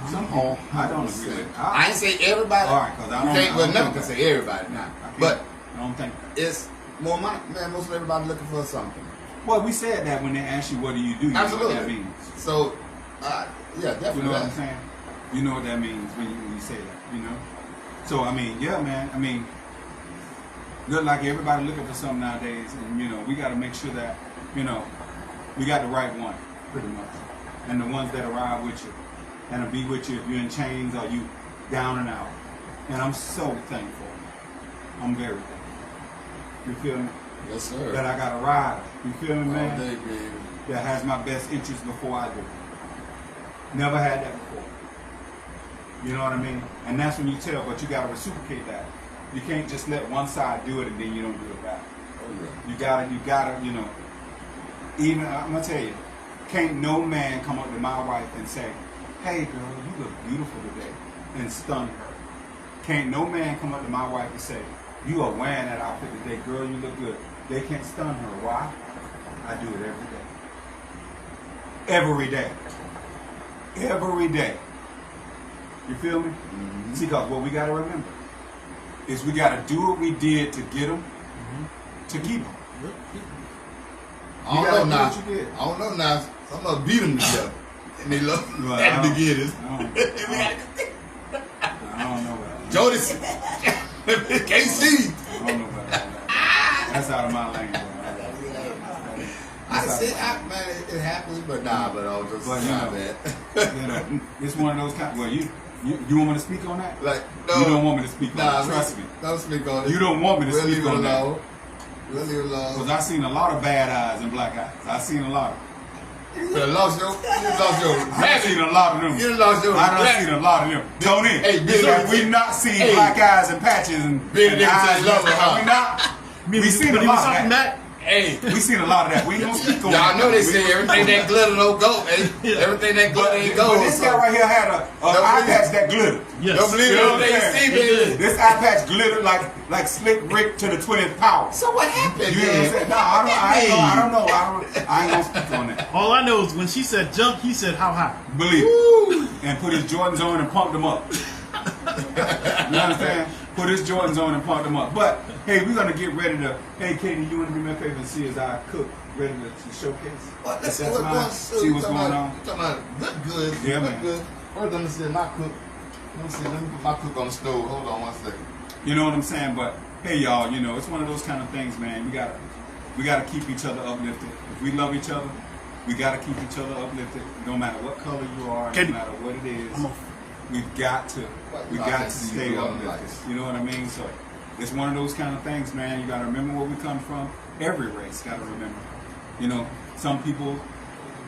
Some people, I don't agree with it. I ain't say everybody. All right, because I never can say everybody now. But I don't think it's more money, man. Most of everybody looking for something. Well, we said that when they asked you what do you do, you Absolutely. know what that means. So, yeah, definitely. You know what I'm saying? You know what that means when you say that, you know? So, I mean, yeah, man. I mean, look like everybody looking for something nowadays, and you know we got to make sure that you know we got the right one, pretty much, and the ones that ride with you and will be with you if you're in chains or you down and out. And I'm so thankful. I'm very thankful. You feel me? Yes, sir. That I got a rider. You feel me, man? All day, baby. That has my best interests before I do. Never had that before. You know what I mean? And that's when you tell, but you got to reciprocate that. You can't just let one side do it and then you don't do it back. Oh, yeah. You gotta, you know, even, I'm gonna tell you, can't no man come up to my wife and say, hey girl, you look beautiful today, and stun her. Can't no man come up to my wife and say, you are wearing that outfit today, girl, you look good. They can't stun her. Why? I do it every day. Every day. Every day. You feel me? Mm-hmm. See, because what we got to remember is we got to do what we did to get them, to keep them. I don't know now. I don't know now. Some of them beat them together. And they love at the beginnings. I don't know about that. Jodeci. KC. I don't know about that. That's out of my lane, bro. I said, man, it happens, but nah, but I was just But, saying that. You know, it's one of those kind. Well, you want me to speak on that? Like, no. You don't want me to speak on Nah, it. Trust me. Don't speak on it. You don't want me to We'll speak leave it on that. alone. We'll leave it alone. Because I've seen a lot of bad eyes and black eyes. I've seen a lot of You done lost your I've seen a lot of them. You done lost your I done seen a lot of them. Tony, Hey, Billy, have we not seen black eyes and patches and Billy eyes? Dickinson love it, huh? Have we not? We seen a lot of that. Hey. We seen a lot of that. We ain't gonna speak on Y'all that. know they say everything that glitter don't go, man. Everything that glitter ain't go. But this guy right here had a eye patch that glittered. Yes. Don't believe You know what I'm everything saying? you see, baby. This eye patch glittered like Slick Rick to the 20th power. So what happened, You know what I'm saying? No, I don't know. I ain't gonna speak on that. All I know is when she said jump, he said how high. Believe it. And put his Jordans on and pumped them up. You understand? Put his Jordans on and pumped them up. But hey, we're gonna get ready to. Hey, Katie, you want to do me a favor and see as I cook, ready to showcase? What? Let's see That's what's mine. going on. See what's going on. You talking about look good? Yeah, look man. good. First, let me see my cook. Let me see. Let me put my cook on the stove. Hold on one second. You know what I'm saying? But hey, y'all, you know it's one of those kind of things, man. We gotta keep each other uplifted. If we love each other, we gotta keep each other uplifted. No matter what color you are, no matter what it is, we've got to stay uplifted. You know what I mean? So it's one of those kind of things, man. You gotta remember where we come from. Every race gotta remember. You know, some people,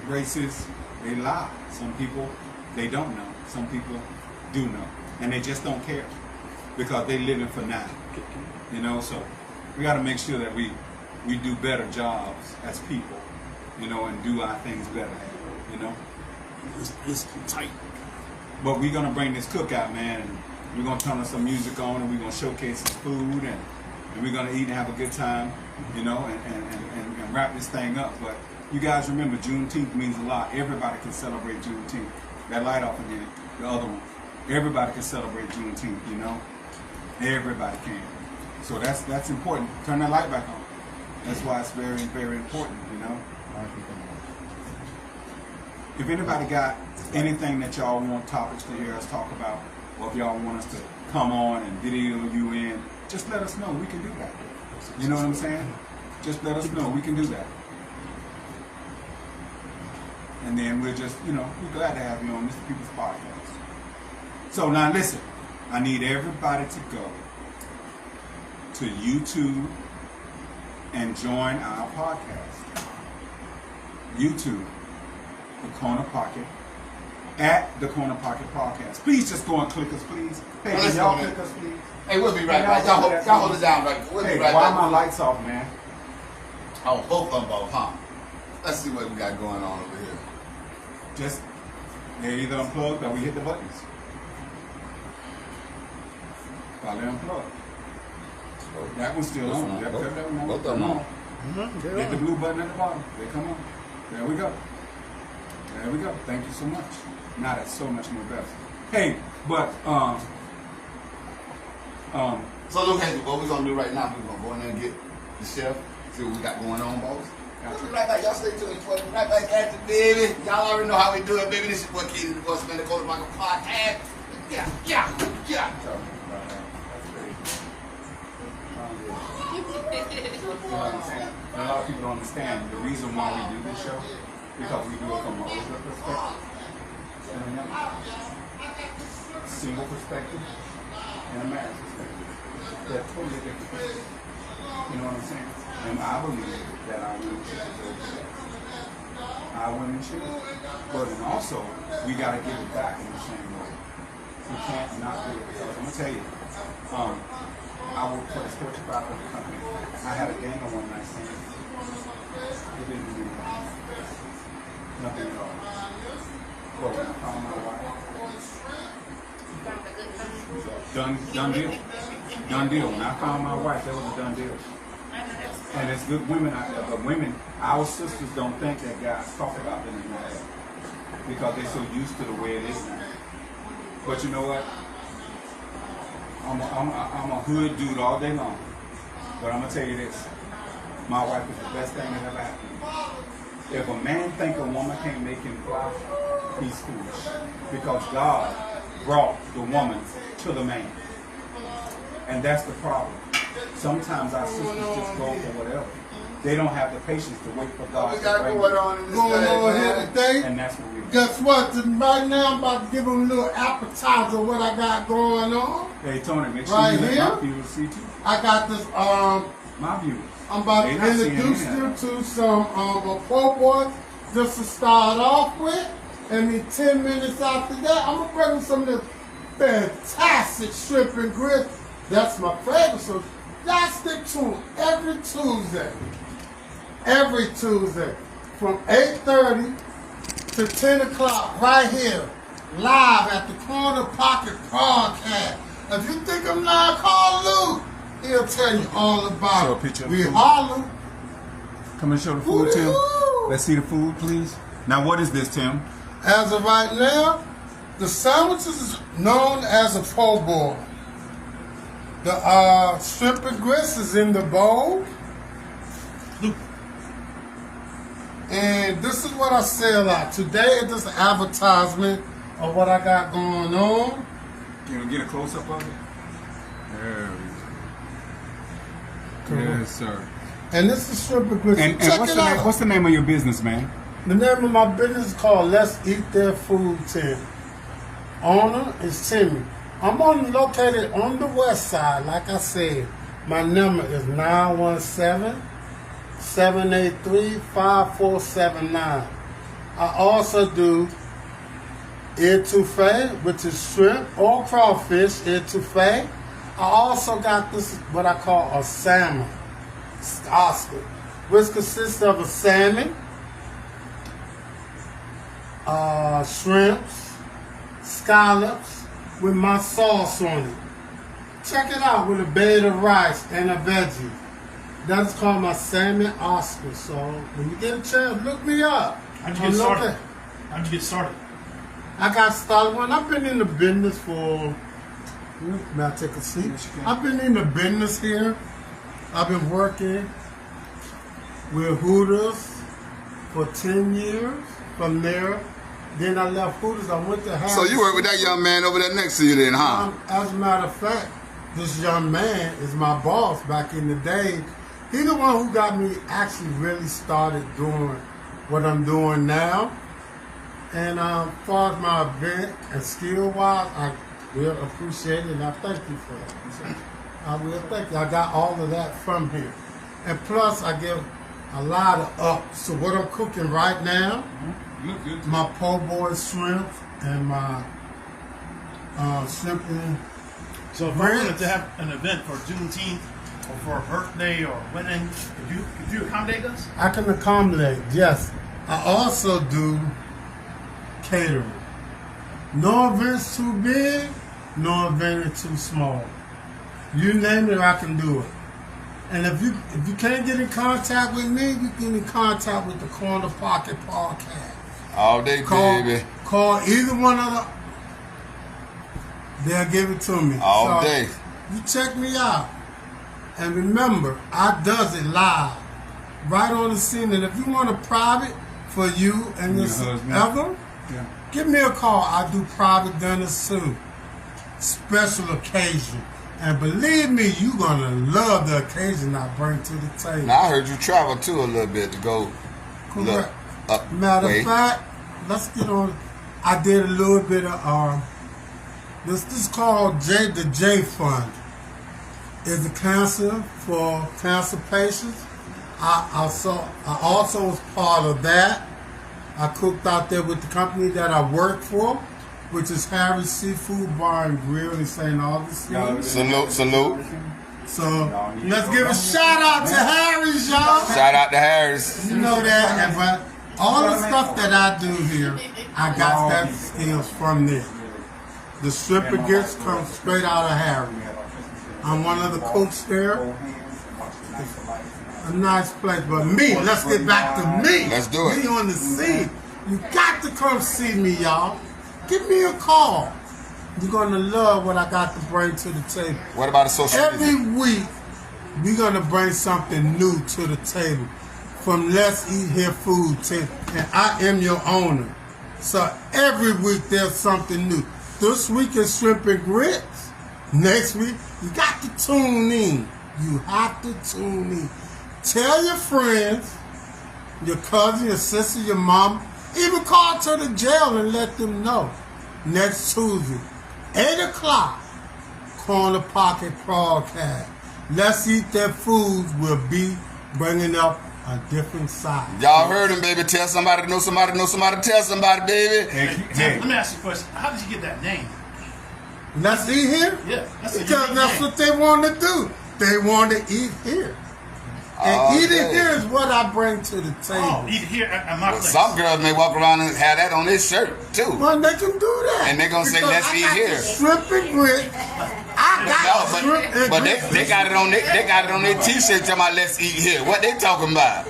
races, they lie. Some people, they don't know. Some people do know, and they just don't care because they living for now. You know, so we got to make sure that we do better jobs as people, you know, and do our things better. You know, It's tight. but we're gonna bring this cookout, man, and we're gonna turn some music on, and we're gonna showcase some food, and we're gonna eat and have a good time, you know, and wrap this thing up. But you guys remember, Juneteenth means a lot. Everybody can celebrate Juneteenth. That light off again, the other one. Everybody can celebrate Juneteenth, you know. Everybody can. So that's important. Turn that light back on. That's why it's very, very important, you know. If anybody got anything that y'all want topics to hear us talk about, or if y'all want us to come on and video you in, just let us know. We can do that. You know what I'm saying? Just let us know. We can do that. And then we're just, you know, we're glad to have you on Mr. People's Podcast. So now listen, I need everybody to go to YouTube and join our podcast. YouTube, The Corner Pocket, at The Corner Pocket Podcast. Please just go and click us, please. Hey, can y'all click us, please? Hey, we'll be right back. Y'all hold it down right quick. We'll Hey, be right why back. my lights off, man? Oh, both of them off, huh? Let's see what we got going on over here. Just, they're either unplugged or we hit the buttons. While they're unplugged. That one's still on. That one on. Both of them on. Hit the blue button at the bottom. They come on. There we go. There we go. Thank you so much. Now that's so much more better. Hey, but So look at what we're gonna do right now. We're gonna go in there and get the chef, see what we got going on, boss. We'll be right back. Y'all stay tuned. We'll be right back at you, baby. Y'all already know how we do it, baby. This is what Katie the Boss Man, the Corner Pocket Podcast. Yeah. give what I'm saying? And a lot of people don't understand the reason why we do this show, because we do it from an older perspective, and a younger, single perspective, and a married perspective. They're totally different things. You know what I'm saying? And I believe that our women should deserve that. Our women should. But then also, we got to give it back in the same way. We can't not do it. Because I'm going to tell you, I worked for a sports property company. I had a gang of one night stands. It didn't do nothing at all. But when I found my wife, done deal. Done deal. When I found my wife, that was a done deal. And there's good women out there, but women, our sisters don't think that guys talk about them in that because they're so used to the way it is now. But you know what? I'm a hood dude all day long. But I'm gonna tell you this: my wife is the best thing that ever happened to me. If a man think a woman can't make him fly, he's foolish. Because God brought the woman to the man, and that's the problem. Sometimes our sisters just go for whatever. They don't have the patience to wait for God. We got going on in this Going on day, here man. today. And that's what we do. Guess what? Right now I'm about to give them a little appetizer of what I got going on. Hey Tony, make sure Right you let here? my viewers see too. I got this My viewers. I'm about They to not seeing introduce any you of to some a po' boy just to start off with. And then 10 minutes after that, I'm gonna bring them some of this fantastic shrimp and grits. That's my favorite. So y'all stick to them every Tuesday. Every Tuesday. From 8:30 to 10 o'clock right here. Live at the Corner Pocket Podcast. If you think I'm not call Luke, he'll tell you all about Show a it. picture of We the food. holler. Come and show the food, Tim. Woo-hoo. Let's see the food, please. Now, what is this, Tim? As of right now, the sandwiches is known as a po' boy. The shrimp and grits is in the bowl. And this is what I sell out. Today is just an advertisement of what I got going on. Can we get a close-up of it? There we go. Yes, sir. And this is shrimp and grits. And Check what's it the out. name? What's the name of your business, man? The name of my business is called Let's Eat Their Food Tim. Owner is Timmy. I'm located on the west side, like I said. My number is 917-783-5479. I also do etouffee, which is shrimp or crawfish etouffee. I also got this, what I call a salmon, Oscar, which consists of a salmon, shrimps, scallops with my sauce on it. Check it out with a bed of rice and a veggie. That's called my salmon Oscar. So when you get a chance, look me up. How'd you get started? How'd you get started? I got started when I've been in the business for. May I take a seat? Yes, you can. I've been in the business here. I've been working with Hooters for 10 years. From there, then I left Hooters. I went to So you work with that young man over there next to you then, huh? As a matter of fact, this young man is my boss back in the day. He's the one who got me actually really started doing what I'm doing now. And as far as my event and skill-wise, I will appreciate it, and I thank you for that. I will thank you. I got all of that from him. And plus, I give a lot of up. So what I'm cooking right now, Look good. my po' boy shrimp and my shrimp and So if I wanted to have an event for Juneteenth or for a birthday or a wedding, could you accommodate us? I can accommodate, yes. I also do catering. No event's too big, no event is too small. You name it, I can do it. And if you can't get in contact with me, you get in contact with the Corner Pocket Podcast. All day, baby. Call either one of the. They'll give it to me. All So, day. You check me out. And remember, I does it live. Right on the scene. And if you want a private for you and your husband. ever, Yeah. give me a call. I do private dinners too. Special occasion. And believe me, you're gonna love the occasion I bring to the table. Now I heard you travel too a little bit to go look Correct. up. Matter way. of fact, let's get on. I did a little bit of this is called the J Fund. It's a cancer for cancer patients. I also was part of that. I cooked out there with the company that I work for, which is Harry's Seafood Bar and Grill in St. Augustine. Salute. So let's give a shout out to Harry's, y'all. Shout out to Harris. You know that, and but all the stuff that I do here, I got that skills from there. The stripper gets come straight out of Harry. I'm one of the cooks there. A nice place, but me, let's get back to me. Let's do it. Me on the scene. You got to come see me, y'all. Give me a call. You're gonna love what I got to bring to the table. What about the social Every media? week, we're gonna bring something new to the table. From Let's Eat Here Food, and I am your owner. So every week there's something new. This week is shrimp and grits. Next week, you got to tune in. You have to tune in. Tell your friends, your cousin, your sister, your mom, even call to the jail and let them know. Next Tuesday, 8 o'clock, Corner Pocket Broadcast. Let's Eat That Foods will be bringing up a different side. Y'all heard him, baby. Tell somebody, know somebody, know somebody, tell somebody, baby. Let me ask you a question. How did you get that name? Let's eat here? Yeah, that's a Because unique that's name. what they want to do. They want to eat here. And eating Okay. here is what I bring to the Oh, table. eat here at my Well, place. some girls may walk around and have that on their shirt too. Well, they can do that. And they gonna say, Because "Let's I eat got here." the Shrimp and grit. I got No, shrimp and but grits. they got it on their t-shirt talking about let's eat here. What they talking about?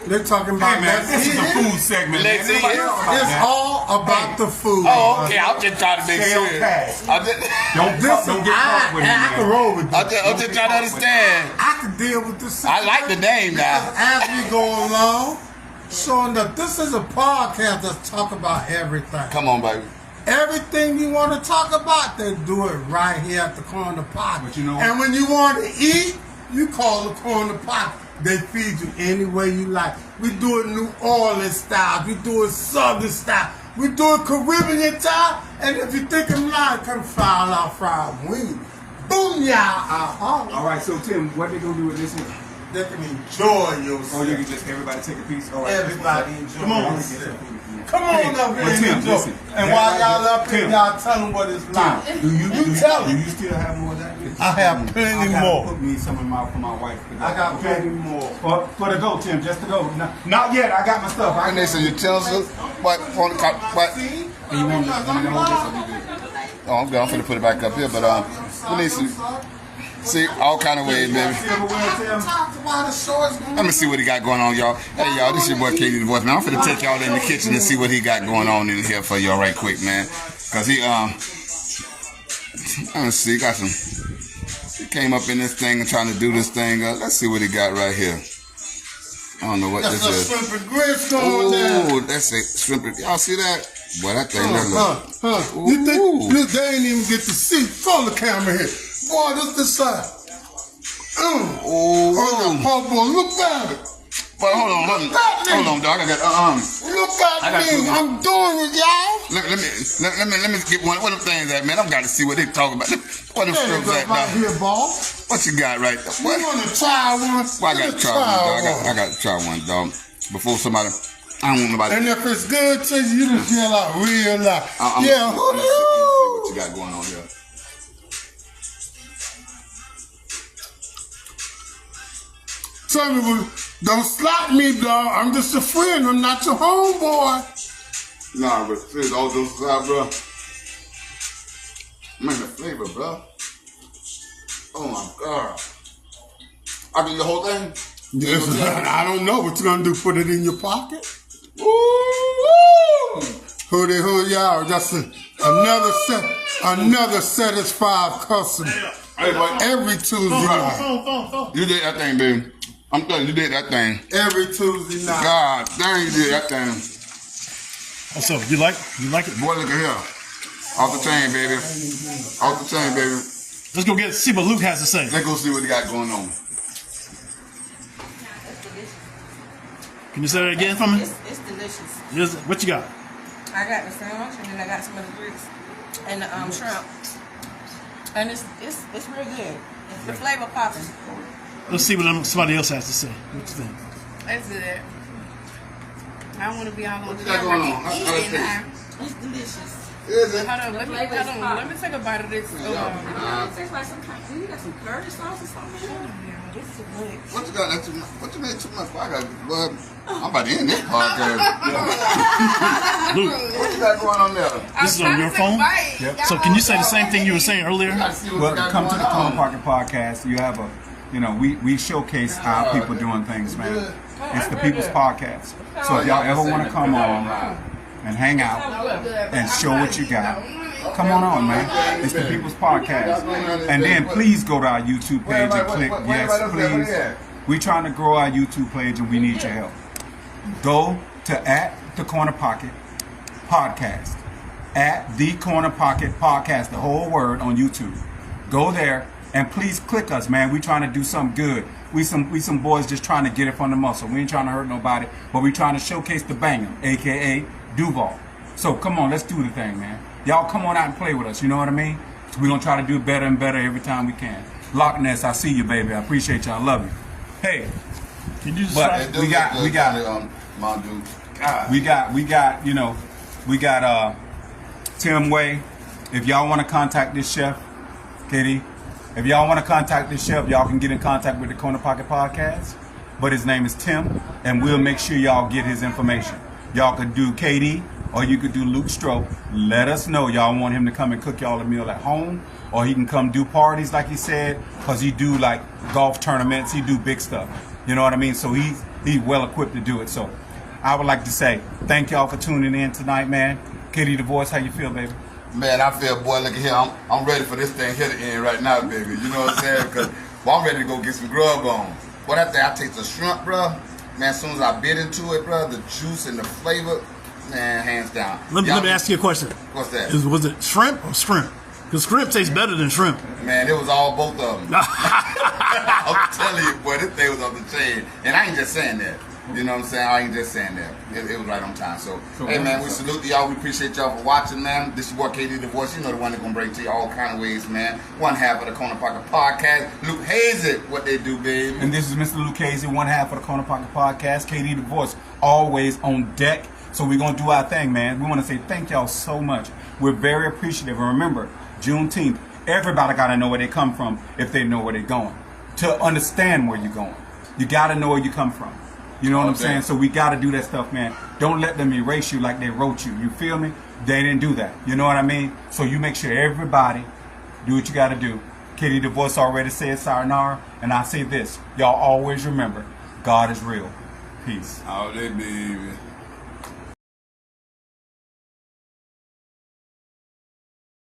They're talking about Hey man, let's this eat is a here. food segment. Let's man. eat Nobody here. else about It's that. all about the food. Oh, okay. I'm just trying to make Stay sure. on task. I'm just, Don't get caught with me, I can man. roll with I'm this. just trying to understand. I can deal with this. I like the name now. As we go along, showing that this is a podcast that's talk about everything. Come on, baby. Everything you want to talk about, they do it right here at the Corner Pot. But you know and when you want to eat, you call the Corner Pot. They feed you any way you like. We do it New Orleans style. We do it Southern style. We do it Caribbean style. And if you think I'm lying, come file out fried wings. Boom, y'all. All right, so Tim, what they gonna do with this one? They can enjoy yourself. Oh, you can just everybody take a piece. All right. Everybody enjoy Come on. yourself. Come on Hey, up but here and Tim, enjoy. listen. And while y'all up here, Tim. y'all tell them what it's like. Do you tell do them. you still have more of that? I have plenty more. Put me some of my for my wife. I got plenty more. For the go, Tim, just to go. Not yet. I got my stuff. I And they say utensils. What? On the what? See? You want me to hold this? Or we good? Oh, I'm good. I'm finna put it back up here, but we need some. See, all kind of ways, baby. Let me see what he got going on, y'all. Hey, y'all, this your boy KD the Voice, man. I'm finna take y'all in the kitchen and see what he got going on in here for y'all right quick, man. Cause he let me see, got some. He came up in this thing and trying to do this thing. Let's see what he got right here. I don't know what That's this a is. shrimp and grits going down. Ooh, that's it. Shrimp. Y'all see that? Boy, that thing that look. You think Ooh. look, they ain't even get to see? Throw the camera here. Boy, this side. Ooh. Boy, look at it. But hold on, hold on, dog. I got Look at me. I'm doing it, y'all. Let me get one of them things that man. I've got to see what they talking about. What them There you strips go, at, right dog? here, boss. What you got right there? You What? want to try one? Well, I got to try one, dog. I got to try one, dog. Before somebody, I don't want nobody. And if it's good to you, you just feel like real life. I'm Yeah, gonna see what you got going on here. tell me, don't slap me, dog. I'm just a friend. I'm not your homeboy. Nah, but seriously, all those aside, bro. Man, the flavor, bro. Oh my god. I mean, the whole thing. Yes, I don't know what you're gonna do. Put it in your pocket? Woo! Hoodie, hoodie, y'all. That's another satisfied customer. Hey, boy, Every Tuesday night. Phone. you did that thing, baby. I'm telling you, you did that thing. Every Tuesday night. God dang, you did that thing. What's up? You like it? Boy, look at here. Off the chain, baby. Off the chain, baby. Let's go see what Luke has to say. Let's go see what he got going on. Can you say that again for me? It's delicious. Yes. What you got? I got the sandwich and then I got some of the grits and the shrimp. And it's real good. The flavor popping. Let's see what somebody else has to say. What you think? That's good. I don't want to be all on What you got going on? How it eating. taste? It's delicious. Is it? Hold on, let me take a bite of this. It tastes like some kind. You got some curry sauce or something? This is good. What you got? That's too much. What you made too much? I got. Well, I'm about to end this podcast. Luke, What you got going on there? this is on your phone? Yep. So can you say the same thing you were saying earlier? I gotta see what Well, you got come to going the Corner on. Pocket Podcast. You have a, we showcase how people doing things, man. It's the people's podcast. So if y'all ever want to come on and hang out and show what you got, come on, man. It's the people's podcast. And then please go to our YouTube page and click yes, please. We're trying to grow our YouTube page and we need your help. Go to @the Corner Pocket Podcast. @the Corner Pocket Podcast, the whole word on YouTube. Go there and please click us, man. We trying to do something good. We some boys just trying to get it from the muscle. We ain't trying to hurt nobody, but we trying to showcase the banger, aka Duval. So come on, let's do the thing, man. Y'all come on out and play with us. You know what I mean? We're gonna try to do better and better every time we can. Loch Ness, I see you, baby. I appreciate you. I love you. Hey, Can you just But- try? Hey, We got- my dude. God. we got Tim Way. If y'all want to contact this chef, Katie, if y'all want to contact this chef, y'all can get in contact with the Corner Pocket Podcast. But his name is Tim, and we'll make sure y'all get his information. Y'all could do KD, or you could do Luke Stroke. Let us know y'all want him to come and cook y'all a meal at home, or he can come do parties like he said, because he do like golf tournaments, he do big stuff. You know what I mean? So he's well equipped to do it. So I would like to say thank y'all for tuning in tonight, man. Katie the Voice, how you feel, baby? Man, I feel, boy, look at here. I'm ready for this thing here to end right now, baby. You know what I'm saying? Because I'm ready to go get some grub on. What I think, I taste the shrimp, bro. Man, as soon as I bit into it, bro, the juice and the flavor, man, hands down. Let me ask you a question. What's that? Was it shrimp or shrimp? Because shrimp tastes better than shrimp. Man, it was all both of them. I'm telling you, boy, this thing was off the chain. And I ain't just saying that. You know what I'm saying? I ain't just saying that. It was right on time. So hey, man, we salute y'all. We appreciate y'all for watching, man. This is your boy, KD the Voice. You know the one that's going to bring to you all kind of ways, man. One half of the Corner Pocket Podcast. Luke Hazy, what they do, baby. And this is Mr. Luke Hazy, one half of the Corner Pocket Podcast. KD the Voice, always on deck. So we're going to do our thing, man. We want to say thank y'all so much. We're very appreciative. And remember, Juneteenth, everybody got to know where they come from if they know where they're going. To understand where you're going, you got to know where you come from. You know what I'm saying? So we got to do that stuff, man. Don't let them erase you like they wrote you. You feel me? They didn't do that. You know what I mean? So you make sure everybody do what you got to do. Kitty the Voice already said sayonara, and I say this. Y'all always remember, God is real. Peace. Oh, they baby.